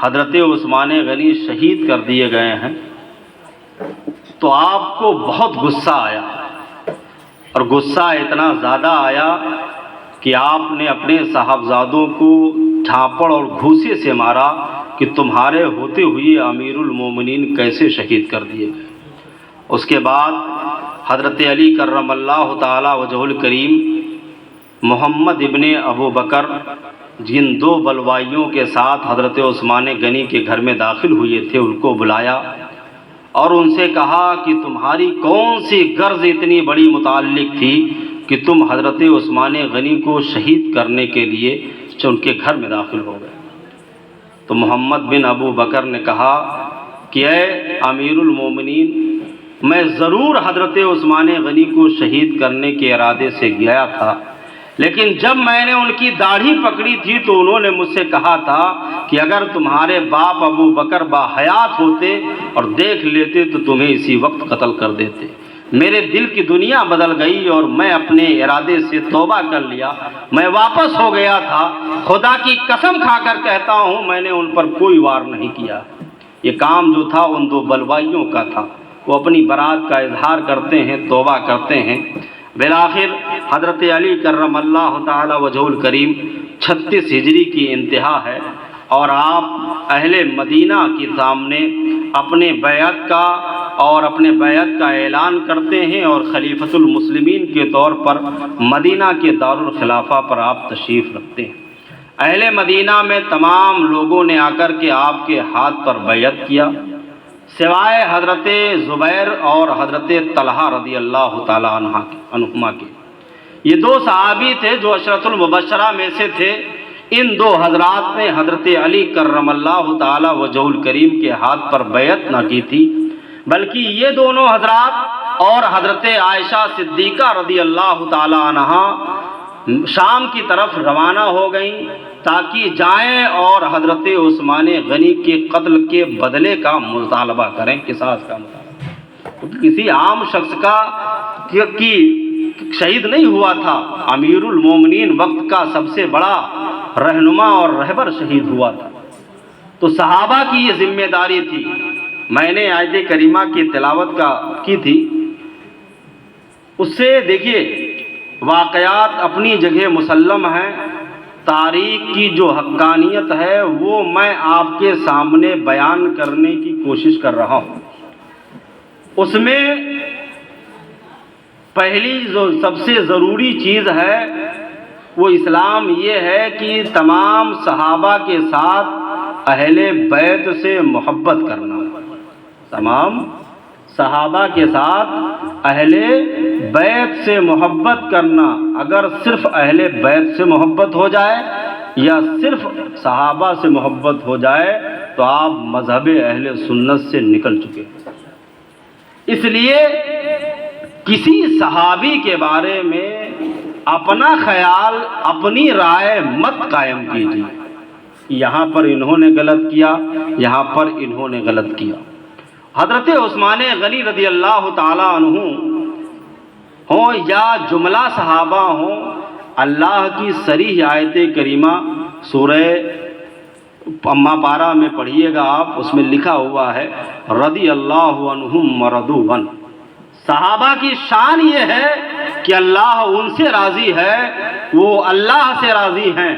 S1: حضرت عثمان غنی شہید کر دیے گئے ہیں تو آپ کو بہت غصہ آیا، اور غصہ اتنا زیادہ آیا کہ آپ نے اپنے صاحبزادوں کو جھاپڑ اور گھوسے سے مارا کہ تمہارے ہوتے ہوئے امیر المومنین کیسے شہید کر دیے گئے۔ اس کے بعد حضرت علی کرم اللہ تعالی وجہ الکریم محمد ابن ابو بکر جن دو بلوائیوں کے ساتھ حضرت عثمان غنی کے گھر میں داخل ہوئے تھے، ان کو بلایا اور ان سے کہا کہ تمہاری کون سی غرض اتنی بڑی متعلق تھی کہ تم حضرت عثمان غنی کو شہید کرنے کے لیے ان کے گھر میں داخل ہو گئے۔ تو محمد بن ابو بکر نے کہا کہ اے امیر المومنین، میں ضرور حضرت عثمان غنی کو شہید کرنے کے ارادے سے گیا تھا، لیکن جب میں نے ان کی داڑھی پکڑی تھی تو انہوں نے مجھ سے کہا تھا کہ اگر تمہارے باپ ابو بکر باحیات ہوتے اور دیکھ لیتے تو تمہیں اسی وقت قتل کر دیتے۔ میرے دل کی دنیا بدل گئی اور میں اپنے ارادے سے توبہ کر لیا، میں واپس ہو گیا تھا۔ خدا کی قسم کھا کر کہتا ہوں میں نے ان پر کوئی وار نہیں کیا۔ یہ کام جو تھا ان دو بلوائیوں کا تھا۔ وہ اپنی برات کا اظہار کرتے ہیں، توبہ کرتے ہیں۔ بالآخر حضرت علی کرم اللہ تعالی وجہ الکریم 36 ہجری کی انتہا ہے اور آپ اہل مدینہ کے سامنے اپنے بیعت کا اعلان کرتے ہیں اور خلیفۃ المسلمین کے طور پر مدینہ کے دارالخلافہ پر آپ تشریف رکھتے ہیں۔ اہل مدینہ میں تمام لوگوں نے آ کر کے آپ کے ہاتھ پر بیعت کیا سوائے حضرت زبیر اور حضرت طلحہ رضی اللہ تعالی عنہما کے۔ یہ دو صحابی تھے جو عشرۃ المبشرہ میں سے تھے۔ ان دو حضرات نے حضرت علی کرم اللہ تعالی وجہ الکریم کے ہاتھ پر بیعت نہ کی تھی، بلکہ یہ دونوں حضرات اور حضرت عائشہ صدیقہ رضی اللہ تعالی عنہا شام کی طرف روانہ ہو گئیں تاکہ جائیں اور حضرت عثمان غنی کے قتل کے بدلے کا مطالبہ کریں، قصاص کا مطالبہ۔ کسی عام شخص کی شہید نہیں ہوا تھا، امیر المومنین وقت کا سب سے بڑا رہنما اور رہبر شہید ہوا تھا، تو صحابہ کی یہ ذمہ داری تھی۔ میں نے آیت کریمہ کی تلاوت کی تھی، اس سے دیکھیے واقعات اپنی جگہ مسلم ہیں، تاریخ کی جو حقانیت ہے وہ میں آپ کے سامنے بیان کرنے کی کوشش کر رہا ہوں۔ اس میں پہلی جو سب سے ضروری چیز ہے وہ اسلام یہ ہے کہ تمام صحابہ کے ساتھ اہل بیت سے محبت کرنا، تمام صحابہ کے ساتھ اہل بیت سے محبت کرنا۔ اگر صرف اہل بیت سے محبت ہو جائے یا صرف صحابہ سے محبت ہو جائے تو آپ مذہب اہل سنت سے نکل چکے۔ اس لیے کسی صحابی کے بارے میں اپنا خیال، اپنی رائے مت قائم کیجیے، یہاں پر انہوں نے غلط کیا، یہاں پر انہوں نے غلط کیا۔ حضرت عثمان غنی رضی اللہ تعالی عنہ ہوں یا جملہ صحابہ ہوں، اللہ کی صریح آیت کریمہ سورہ اما پارہ میں پڑھیے گا آپ، اس میں لکھا ہوا ہے رضی اللہ عنہم ورضوا عنہ۔ صحابہ کی شان یہ ہے کہ اللہ ان سے راضی ہے، وہ اللہ سے راضی ہیں۔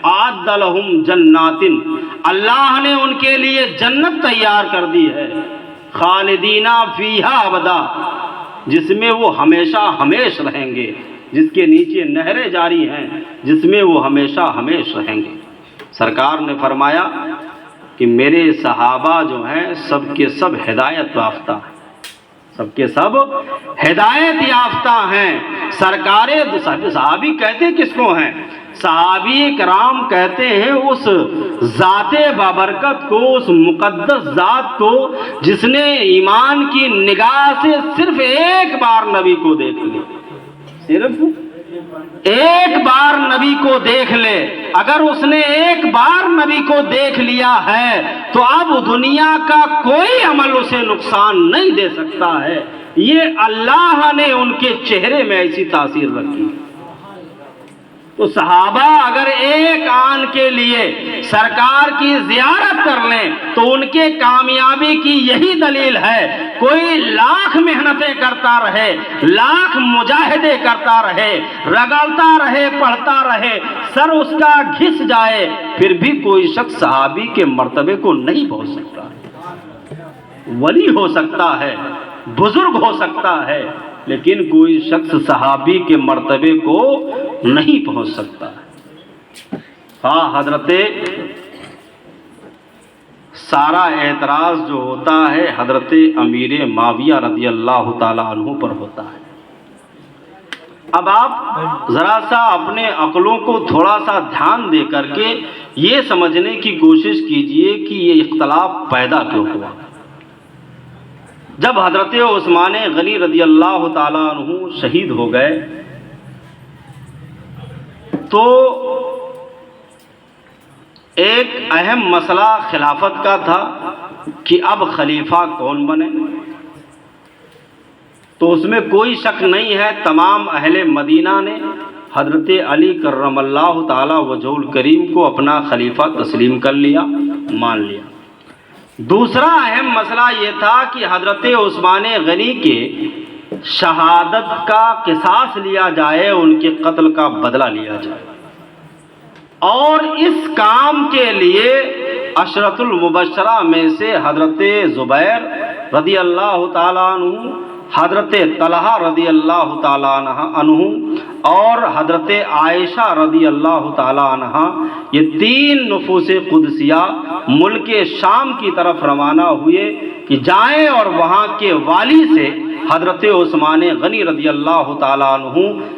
S1: اعد لہم جنات، اللہ نے ان کے لیے جنت تیار کر دی ہے، خالدین فیہا ابدا، جس میں وہ ہمیشہ ہمیش رہیں گے، جس کے نیچے نہریں جاری ہیں، جس میں وہ ہمیشہ ہمیش رہیں گے۔ سرکار نے فرمایا کہ میرے صحابہ جو ہیں سب کے سب ہدایت یافتہ ہیں، سب کے سب ہدایت یافتہ ہیں۔ سرکار صحابی کہتے کس کو ہیں؟ صحابی کرام کہتے ہیں اس ذات بابرکت کو، اس مقدس ذات کو جس نے ایمان کی نگاہ سے صرف ایک بار نبی کو دیکھ لیا، صرف ایک بار نبی کو دیکھ لے۔ اگر اس نے ایک بار نبی کو دیکھ لیا ہے تو اب دنیا کا کوئی عمل اسے نقصان نہیں دے سکتا ہے۔ یہ اللہ نے ان کے چہرے میں ایسی تاثیر رکھی۔ تو صحابہ اگر ایک آن کے لیے سرکار کی زیارت کر لیں تو ان کے کامیابی کی یہی دلیل ہے۔ کوئی لاکھ محنتیں کرتا رہے، لاکھ مجاہدے کرتا رہے، رگڑتا رہے، پڑھتا رہے، سر اس کا گھس جائے، پھر بھی کوئی شخص صحابی کے مرتبے کو نہیں پہنچ سکتا۔ ولی ہو سکتا ہے، بزرگ ہو سکتا ہے، لیکن کوئی شخص صحابی کے مرتبے کو نہیں پہنچ سکتا۔ ہاں، حضرت سارا اعتراض جو ہوتا ہے حضرت امیر معاویہ رضی اللہ تعالی عنہ پر ہوتا ہے۔ اب آپ ذرا سا اپنے عقلوں کو تھوڑا سا دھیان دے کر کے یہ سمجھنے کی کوشش کیجئے کہ یہ اختلاف پیدا کیوں ہوا۔ جب حضرت عثمان غنی رضی اللہ تعالی عنہ شہید ہو گئے تو ایک اہم مسئلہ خلافت کا تھا کہ اب خلیفہ کون بنے۔ تو اس میں کوئی شک نہیں ہے، تمام اہل مدینہ نے حضرت علی کرم اللہ تعالی وجہ الکریم کو اپنا خلیفہ تسلیم کر لیا، مان لیا۔ دوسرا اہم مسئلہ یہ تھا کہ حضرت عثمان غنی کے شہادت کا قصاص لیا جائے، ان کے قتل کا بدلہ لیا جائے۔ اور اس کام کے لیے عشرۃ المبشرہ میں سے حضرت زبیر رضی اللہ تعالیٰ عنہ، حضرت طلحہ رضی اللہ تعالیٰ عنہ اور حضرت عائشہ رضی اللہ تعالیٰ عنہ، یہ تین نفوس قدسیہ ملک شام کی طرف روانہ ہوئے کہ جائیں اور وہاں کے والی سے حضرت عثمان غنی رضی اللہ تعالیٰ عنہ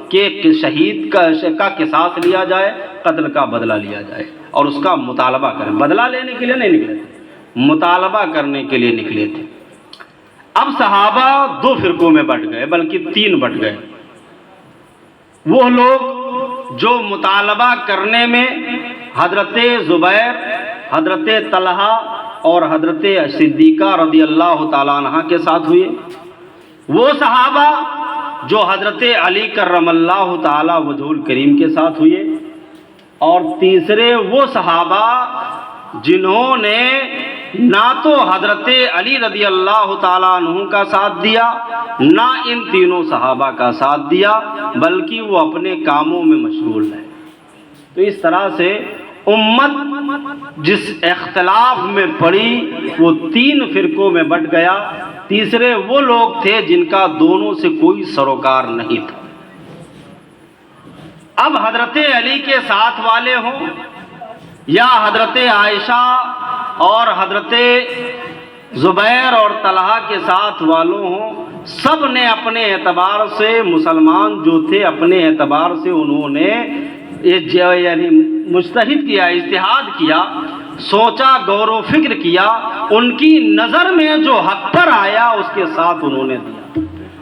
S1: کے شہید کا قصاص لیا جائے، قتل کا بدلہ لیا جائے، اور اس کا مطالبہ کریں۔ بدلہ لینے کے لیے نہیں نکلے تھے، مطالبہ کرنے کے لیے نکلے تھے۔ اب صحابہ دو فرقوں میں بٹ گئے، بلکہ تین بٹ گئے۔ وہ لوگ جو مطالبہ کرنے میں حضرت زبیر، حضرت طلحہ اور حضرت صدیقہ رضی اللہ تعالیٰ عنہ کے ساتھ ہوئے، وہ صحابہ جو حضرت علی کرم اللہ تعالیٰ وجہ الکریم کے ساتھ ہوئے، اور تیسرے وہ صحابہ جنہوں نے نہ تو حضرت علی رضی اللہ تعالیٰ عنہ کا ساتھ دیا، نہ ان تینوں صحابہ کا ساتھ دیا، بلکہ وہ اپنے کاموں میں مشغول رہے۔ تو اس طرح سے امت جس اختلاف میں پڑی وہ تین فرقوں میں بٹ گیا۔ تیسرے وہ لوگ تھے جن کا دونوں سے کوئی سروکار نہیں تھا۔ اب حضرت علی کے ساتھ والے ہوں یا حضرت عائشہ اور حضرت زبیر اور طلحہ کے ساتھ والوں ہوں، سب نے اپنے اعتبار سے، مسلمان جو تھے اپنے اعتبار سے انہوں نے یعنی مجتہد کیا، اجتہاد کیا، سوچا، غور و فکر کیا، ان کی نظر میں جو حق پر آیا اس کے ساتھ انہوں نے دیا۔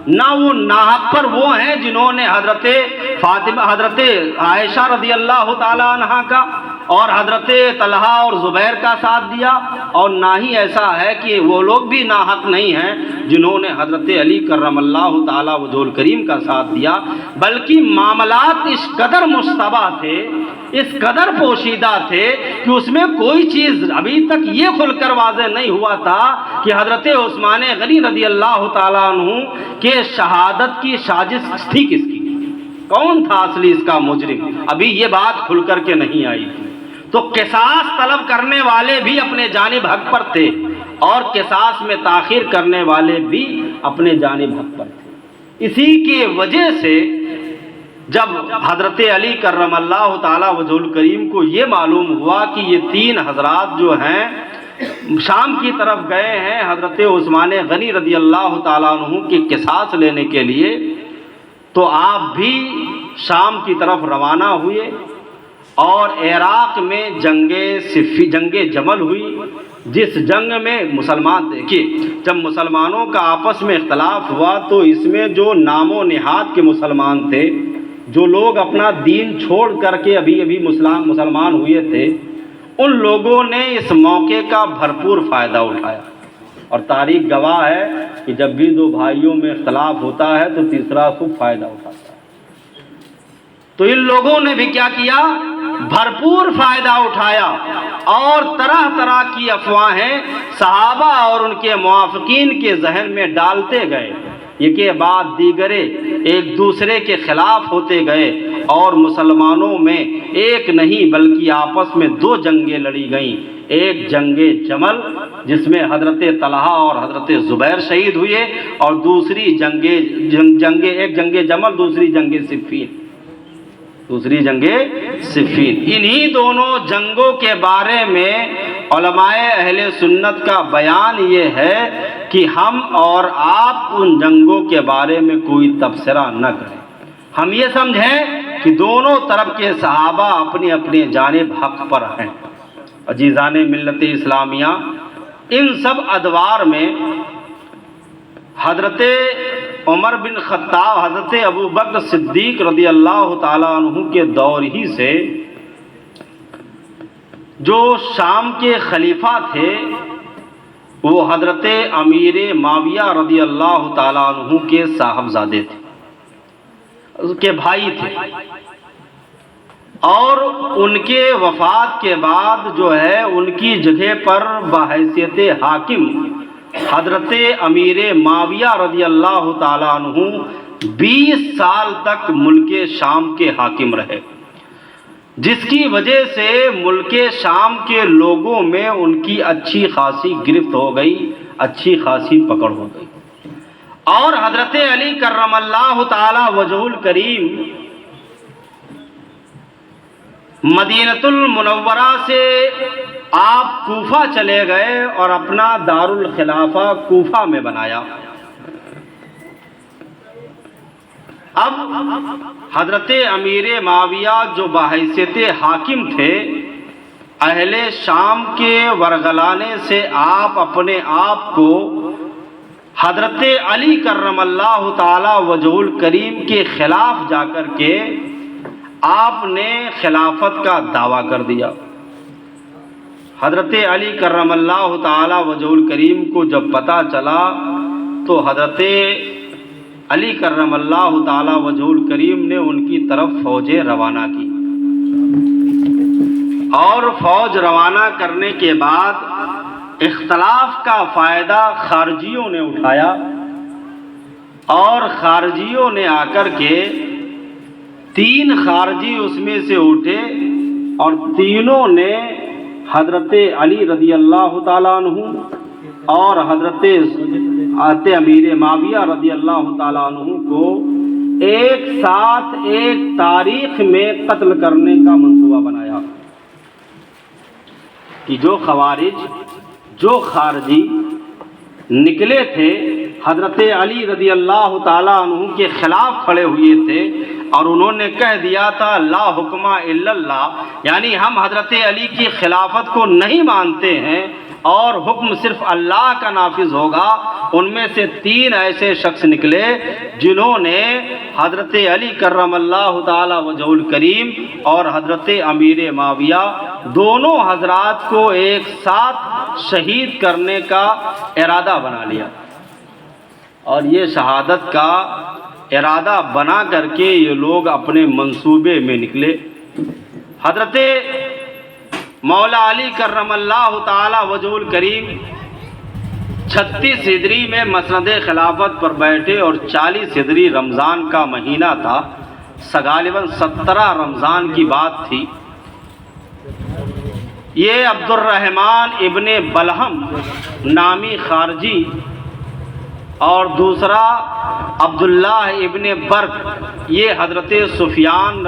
S1: نہ وہ ناحق پر وہ ہیں جنہوں نے حضرت فاطمہ، حضرت عائشہ رضی اللہ تعالیٰ عنہ کا اور حضرت طلحہ اور زبیر کا ساتھ دیا، اور نہ ہی ایسا ہے کہ وہ لوگ بھی ناحق نہیں ہیں جنہوں نے حضرت علی کرم اللہ تعالیٰ وجہ الکریم کا ساتھ دیا، بلکہ معاملات اس قدر مشتبہ تھے، اس قدر پوشیدہ تھے کہ اس میں کوئی چیز ابھی تک یہ کھل کر واضح نہیں ہوا تھا کہ حضرت عثمان غنی رضی اللہ تعالیٰ عنہ کے شہادت کی سازش تھی کس کی، کون تھا اصلی اس کا مجرم، ابھی یہ بات کھل کر کے نہیں آئی تھی۔ تو قصاص طلب کرنے والے بھی اپنے جانب حق پر تھے، اور قصاص میں تاخیر کرنے والے بھی اپنے جانب حق پر تھے۔ اسی کی وجہ سے جب حضرت علی کرم اللہ تعالیٰ وجہ الکریم کو یہ معلوم ہوا کہ یہ تین حضرات جو ہیں شام کی طرف گئے ہیں حضرت عثمان غنی رضی اللہ تعالیٰ عنہ کے قصاص لینے کے لیے، تو آپ بھی شام کی طرف روانہ ہوئے، اور عراق میں جنگ جمل ہوئی، جس جنگ میں مسلمان، دیکھیے جب مسلمانوں کا آپس میں اختلاف ہوا تو اس میں جو نام و نہاد کے مسلمان تھے، جو لوگ اپنا دین چھوڑ کر کے ابھی مسلمان ہوئے تھے، ان لوگوں نے اس موقع کا بھرپور فائدہ اٹھایا، اور تاریخ گواہ ہے کہ جب بھی دو بھائیوں میں اختلاف ہوتا ہے تو تیسرا خوب فائدہ اٹھاتا ہے۔ تو ان لوگوں نے بھی کیا کیا، بھرپور فائدہ اٹھایا، اور طرح طرح کی افواہیں صحابہ اور ان کے موافقین کے ذہن میں ڈالتے گئے، یہ کہ بعد دیگرے ایک دوسرے کے خلاف ہوتے گئے، اور مسلمانوں میں ایک نہیں بلکہ آپس میں دو جنگیں لڑی گئیں، ایک جنگ جمل جس میں حضرت طلحہ اور حضرت زبیر شہید ہوئے، اور دوسری ایک جنگ جمل، دوسری جنگ صفین، انہی دونوں جنگوں کے بارے میں علماء اہل سنت کا بیان یہ ہے کہ ہم اور آپ ان جنگوں کے بارے میں کوئی تبصرہ نہ کریں، ہم یہ سمجھیں کہ دونوں طرف کے صحابہ اپنے اپنے جانب حق پر ہیں۔ عزیزان ملت اسلامیہ، ان سب ادوار میں حضرت عمر بن خطاب، حضرت ابو بکر صدیق رضی اللہ تعالیٰ عنہ کے دور ہی سے جو شام کے خلیفہ تھے وہ حضرت امیر معاویہ رضی اللہ تعالیٰ عنہ کے صاحبزادے تھے، اس کے بھائی تھے، اور ان کے وفات کے بعد جو ہے ان کی جگہ پر بحیثیت حاکم حضرت امیر معاویہ رضی اللہ تعالیٰ عنہ 20 سال تک ملک شام کے حاکم رہے، جس کی وجہ سے ملک شام کے لوگوں میں ان کی اچھی خاصی گرفت ہو گئی، اچھی خاصی پکڑ ہو گئی۔ اور حضرت علی کرم اللہ تعالی وجہ الکریم مدینۃ المنورہ سے آپ کوفہ چلے گئے اور اپنا دارالخلافہ کوفہ میں بنایا۔ اب حضرت امیر معاویہ جو بحیثیت حاکم تھے، اہل شام کے ورغلانے سے آپ اپنے آپ کو حضرت علی کرم اللہ تعالی وجہ الکریم کے خلاف جا کر کے آپ نے خلافت کا دعویٰ کر دیا۔ حضرت علی کرم اللہ تعالی وجہ الکریم کو جب پتہ چلا تو حضرت علی کرم اللہ تعالی وجہ الکریم نے ان کی طرف فوجیں روانہ کی، اور فوج روانہ کرنے کے بعد اختلاف کا فائدہ خارجیوں نے اٹھایا، اور خارجیوں نے آ کر کے 3 خارجی اس میں سے اٹھے اور تینوں نے حضرت علی رضی اللہ تعالیٰ عنہ اور حضرت امیر معاویہ رضی اللہ تعالیٰ عنہ کو ایک ساتھ ایک تاریخ میں قتل کرنے کا منصوبہ بنایا کہ جو خوارج، جو خارجی نکلے تھے حضرت علی رضی اللہ تعالیٰ عنہ کے خلاف کھڑے ہوئے تھے، اور انہوں نے کہہ دیا تھا لا حکم الا اللہ، یعنی ہم حضرت علی کی خلافت کو نہیں مانتے ہیں اور حکم صرف اللہ کا نافذ ہوگا۔ ان میں سے 3 ایسے شخص نکلے جنہوں نے حضرت علی کرم اللہ تعالی وجہ الکریم اور حضرت امیر معاویہ دونوں حضرات کو ایک ساتھ شہید کرنے کا ارادہ بنا لیا، اور یہ شہادت کا ارادہ بنا کر کے یہ لوگ اپنے منصوبے میں نکلے۔ حضرت مولا علی کرم اللہ تعالی وجہ الکریم 36 ہجری میں مسند خلافت پر بیٹھے، اور 40 ہجری رمضان کا مہینہ تھا، غالباً 17 رمضان کی بات تھی۔ یہ عبد الرحمن ابن بلہم نامی خارجی اور دوسرا عبداللہ ابن برق، یہ حضرت سفیان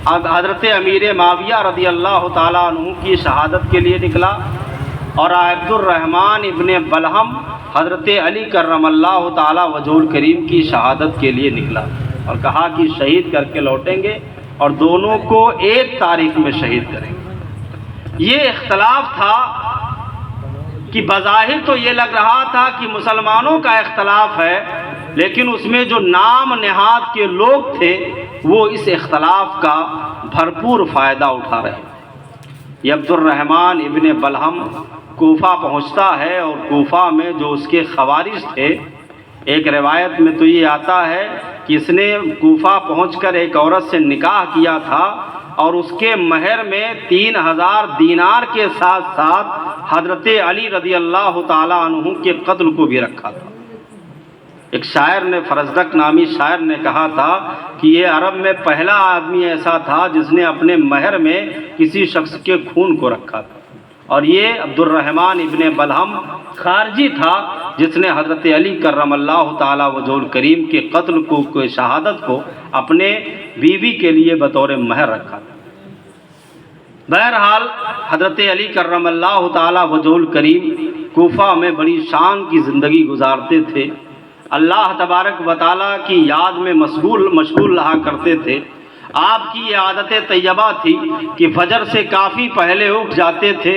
S1: حضرت امیر معاویہ رضی اللہ تعالیٰ عنہ کی شہادت کے لیے نکلا، اور عبد الرحمن ابن بلہم حضرت علی کرم اللہ تعالیٰ وجہ الکریم کی شہادت کے لیے نکلا، اور کہا کہ شہید کر کے لوٹیں گے اور دونوں کو ایک تاریخ میں شہید کریں گے۔ یہ اختلاف تھا کہ بظاہر تو یہ لگ رہا تھا کہ مسلمانوں کا اختلاف ہے، لیکن اس میں جو نام نہاد کے لوگ تھے وہ اس اختلاف کا بھرپور فائدہ اٹھا رہے۔ یہ عبد الرحمن ابن بلہم کوفہ پہنچتا ہے، اور کوفہ میں جو اس کے خوارج تھے، ایک روایت میں تو یہ آتا ہے کہ اس نے کوفہ پہنچ کر ایک عورت سے نکاح کیا تھا، اور اس کے مہر میں 3000 دینار کے ساتھ ساتھ حضرت علی رضی اللہ تعالیٰ عنہ کے قتل کو بھی رکھا تھا۔ ایک شاعر نے، فرزدق نامی شاعر نے کہا تھا کہ یہ عرب میں پہلا آدمی ایسا تھا جس نے اپنے مہر میں کسی شخص کے خون کو رکھا تھا، اور یہ عبد الرحمن ابن بلہم خارجی تھا جس نے حضرت علی کرم اللہ تعالی وجہ الکریم کے قتل کو، شہادت کو اپنے بیوی کے لیے بطور مہر رکھا تھا۔ بہرحال حضرت علی کرم اللہ تعالی وجہ الکریم کوفہ میں بڑی شان کی زندگی گزارتے تھے، اللہ تبارک و تعالیٰ کی یاد میں مشغول رہا کرتے تھے۔ آپ کی یہ عادت طیبہ تھی کہ فجر سے کافی پہلے اٹھ جاتے تھے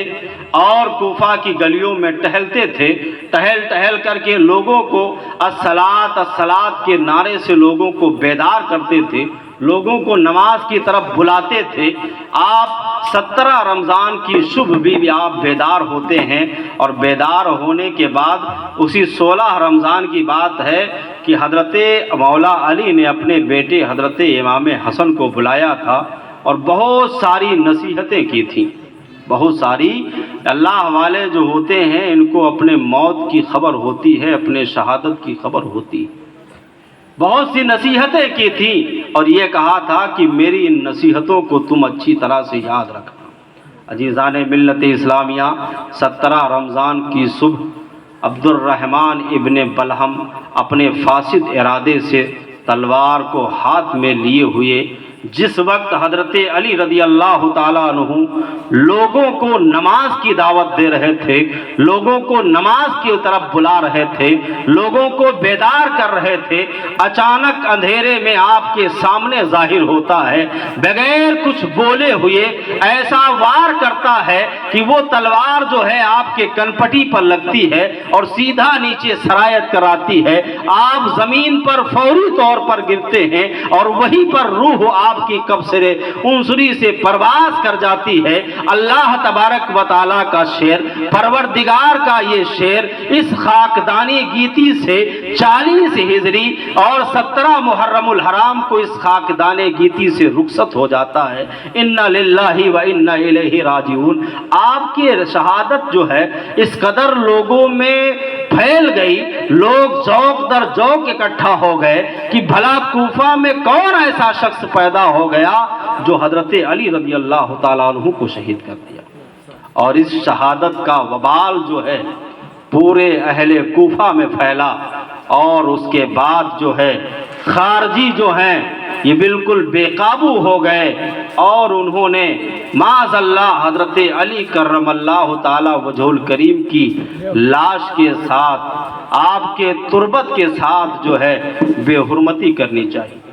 S1: اور کوفہ کی گلیوں میں ٹہلتے تھے، ٹہل کر کے لوگوں کو الصلاۃ الصلاۃ کے نعرے سے لوگوں کو بیدار کرتے تھے، لوگوں کو نماز کی طرف بلاتے تھے۔ آپ 17 رمضان کی صبح بھی آپ بیدار ہوتے ہیں، اور بیدار ہونے کے بعد اسی 16 رمضان کی بات ہے کہ حضرت مولا علی نے اپنے بیٹے حضرت امام حسن کو بلایا تھا اور بہت ساری نصیحتیں کی تھیں۔ بہت ساری اللہ والے جو ہوتے ہیں ان کو اپنے موت کی خبر ہوتی ہے، اپنے شہادت کی خبر ہوتی ہے۔ بہت سی نصیحتیں کی تھیں اور یہ کہا تھا کہ میری ان نصیحتوں کو تم اچھی طرح سے یاد رکھنا۔ عزیزان ملت اسلامیہ، 17 رمضان کی صبح عبد الرحمن ابن بلہم اپنے فاسد ارادے سے تلوار کو ہاتھ میں لیے ہوئے جس وقت حضرت علی رضی اللہ تعالیٰ عنہ لوگوں کو نماز کی دعوت دے رہے تھے، لوگوں کو نماز کی طرف بلا رہے تھے، لوگوں کو بیدار کر رہے تھے، اچانک اندھیرے میں آپ کے سامنے ظاہر ہوتا ہے، بغیر کچھ بولے ہوئے ایسا وار کرتا ہے کہ وہ تلوار جو ہے آپ کے کنپٹی پر لگتی ہے اور سیدھا نیچے سرایت کراتی ہے، آپ زمین پر فوری طور پر گرتے ہیں اور وہیں پر روح آپ کی قبضے انصری سے پرواز کر جاتی ہے۔ اللہ تبارک و تعالیٰ کا شعر، پروردگار کا یہ شعر اس خاکدانی گیتی سے 40 ہجری اور 17 محرم الحرام کو اس خاکدانی گیتی سے رخصت ہو جاتا ہے۔ انا للہ و انا الیہ راجعون۔ آپ کی شہادت جو ہے اس قدر لوگوں میں پھیل گئی، لوگ ذوق در ذوق اکٹھا ہو گئے کہ بھلا کوفہ میں کون ایسا شخص پیدا ہو گیا جو حضرت علی رضی اللہ تعالیٰ عنہ کو شہید کر دیا۔ اور اس شہادت کا وبال جو ہے پورے اہل کوفہ میں پھیلا، اور اس کے بعد جو ہے خارجی جو ہیں یہ بالکل بے قابو ہو گئے اور انہوں نے معاذ اللہ حضرت علی کرم اللہ تعالی وجہ الکریم کی لاش کے ساتھ، آپ کے تربت کے ساتھ جو ہے بے حرمتی کرنی چاہیے۔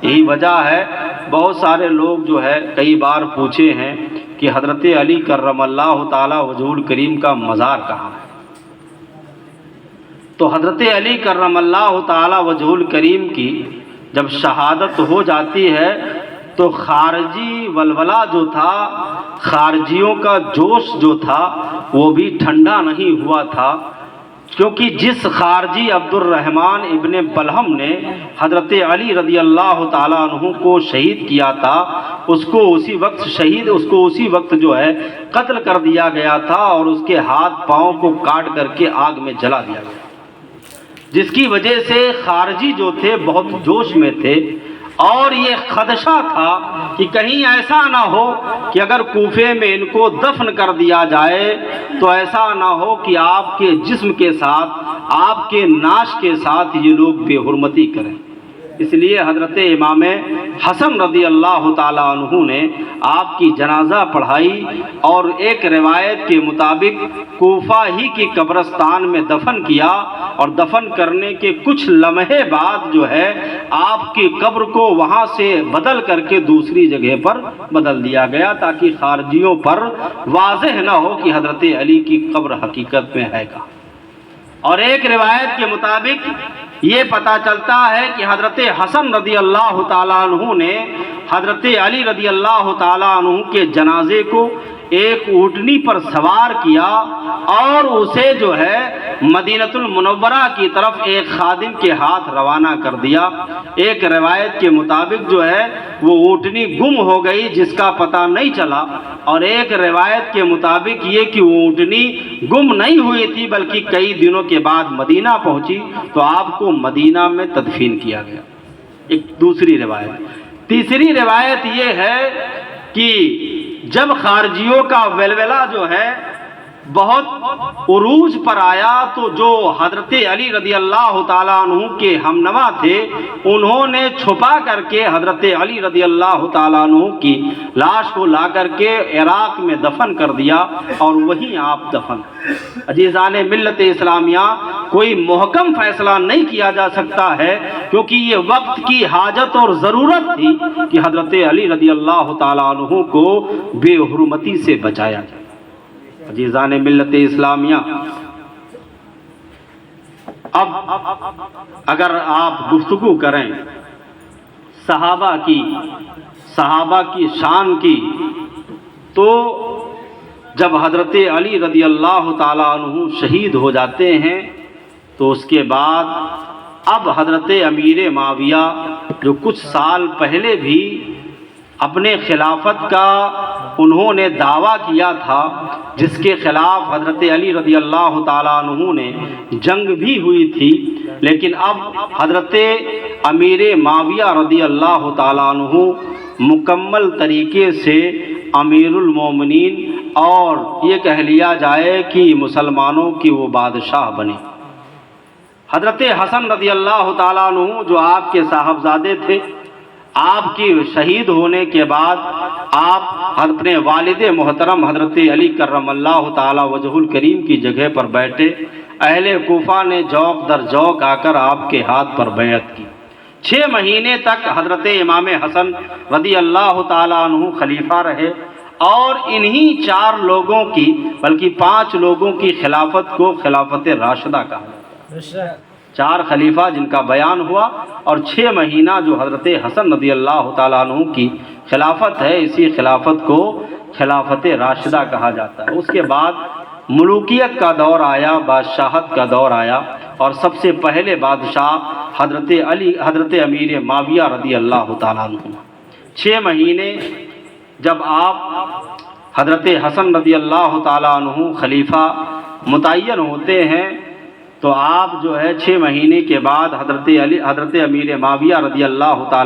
S1: یہی وجہ ہے بہت سارے لوگ جو ہے کئی بار پوچھے ہیں کہ حضرت علی کرم اللہ تعالی وجہ الکریم کا مزار کہاں ہے؟ تو حضرت علی کرم اللہ تعالی وجہ الکریم کی جب شہادت ہو جاتی ہے تو خارجی ولولہ جو تھا، خارجیوں کا جوش جو تھا وہ بھی ٹھنڈا نہیں ہوا تھا، کیونکہ جس خارجی عبد الرحمن ابن بلہم نے حضرت علی رضی اللہ تعالیٰ عنہ کو شہید کیا تھا، اس کو اسی وقت جو ہے قتل کر دیا گیا تھا اور اس کے ہاتھ پاؤں کو کاٹ کر کے آگ میں جلا دیا گیا، جس کی وجہ سے خارجی جو تھے بہت جوش میں تھے، اور یہ خدشہ تھا کہ کہیں ایسا نہ ہو کہ اگر کوفے میں ان کو دفن کر دیا جائے تو ایسا نہ ہو کہ آپ کے جسم کے ساتھ، آپ کے ناش کے ساتھ یہ لوگ بے حرمتی کریں۔ اس لیے حضرت امام حسن رضی اللہ تعالیٰ عنہ نے آپ کی جنازہ پڑھائی اور ایک روایت کے مطابق کوفہ ہی کی قبرستان میں دفن کیا، اور دفن کرنے کے کچھ لمحے بعد جو ہے آپ کی قبر کو وہاں سے بدل کر کے دوسری جگہ پر بدل دیا گیا تاکہ خارجیوں پر واضح نہ ہو کہ حضرت علی کی قبر حقیقت میں ہے کہاں۔ اور ایک روایت کے مطابق یہ پتہ چلتا ہے کہ حضرت حسن رضی اللہ تعالیٰ عنہ نے حضرت علی رضی اللہ تعالیٰ عنہ کے جنازے کو ایک اونٹنی پر سوار کیا اور اسے جو ہے مدینۃ المنورہ کی طرف ایک خادم کے ہاتھ روانہ کر دیا۔ ایک روایت کے مطابق جو ہے وہ اونٹنی گم ہو گئی جس کا پتہ نہیں چلا، اور ایک روایت کے مطابق یہ کہ وہ اونٹنی گم نہیں ہوئی تھی بلکہ کئی دنوں کے بعد مدینہ پہنچی تو آپ کو مدینہ میں تدفین کیا گیا۔ ایک دوسری روایت۔ تیسری روایت یہ ہے کہ جب خارجیوں کا ولولہ جو ہے بہت عروج پر آیا تو جو حضرت علی رضی اللہ تعالیٰ عنہ کے ہمنوا تھے انہوں نے چھپا کر کے حضرت علی رضی اللہ تعالیٰ عنہ کی لاش کو لا کر کے عراق میں دفن کر دیا اور وہیں آپ دفن۔ عزیزان ملت اسلامیہ، کوئی محکم فیصلہ نہیں کیا جا سکتا ہے کیونکہ یہ وقت کی حاجت اور ضرورت تھی کہ حضرت علی رضی اللہ تعالیٰ عنہ کو بے حرمتی سے بچایا جائے۔ عزیزان ملت اسلامیہ، اب اگر آپ گفتگو کریں صحابہ کی شان کی، تو جب حضرت علی رضی اللہ تعالیٰ عنہ شہید ہو جاتے ہیں تو اس کے بعد اب حضرت امیر معاویہ جو کچھ سال پہلے بھی اپنے خلافت کا انہوں نے دعویٰ کیا تھا، جس کے خلاف حضرت علی رضی اللہ تعالیٰ عنہ نے جنگ بھی ہوئی تھی، لیکن اب حضرت امیر معاویہ رضی اللہ تعالیٰ عنہ مکمل طریقے سے امیر المومنین اور یہ کہہ لیا جائے کہ مسلمانوں کی وہ بادشاہ بنے۔ حضرت حسن رضی اللہ تعالیٰ عنہ جو آپ کے صاحبزادے تھے، آپ کی شہید ہونے کے بعد آپ اپنے والد محترم حضرت علی کرم اللہ تعالیٰ وجہ الکریم کی جگہ پر بیٹھے۔ اہل کوفہ نے جوق در جوق آ کر آپ کے ہاتھ پر بیعت کی۔ 6 مہینے تک حضرت امام حسن رضی اللہ تعالیٰ عنہ خلیفہ رہے، اور انہی 4 لوگوں کی بلکہ 5 لوگوں کی خلافت کو خلافت راشدہ کہا جاتا ہے۔ 4 خلیفہ جن کا بیان ہوا، اور 6 مہینہ جو حضرت حسن رضی اللہ تعالیٰ عنہ کی خلافت ہے، اسی خلافت کو خلافت راشدہ کہا جاتا ہے۔ اس کے بعد ملوکیت کا دور آیا، بادشاہت کا دور آیا، اور سب سے پہلے بادشاہ حضرت امیر معاویہ رضی اللہ تعالیٰ عنہ۔ 6 مہینے جب آپ حضرت حسن رضی اللہ تعالیٰ عنہ خلیفہ متعین ہوتے ہیں، تو آپ جو ہے 6 مہینے کے بعد حضرت امیر معاویہ رضی اللہ تعالیٰ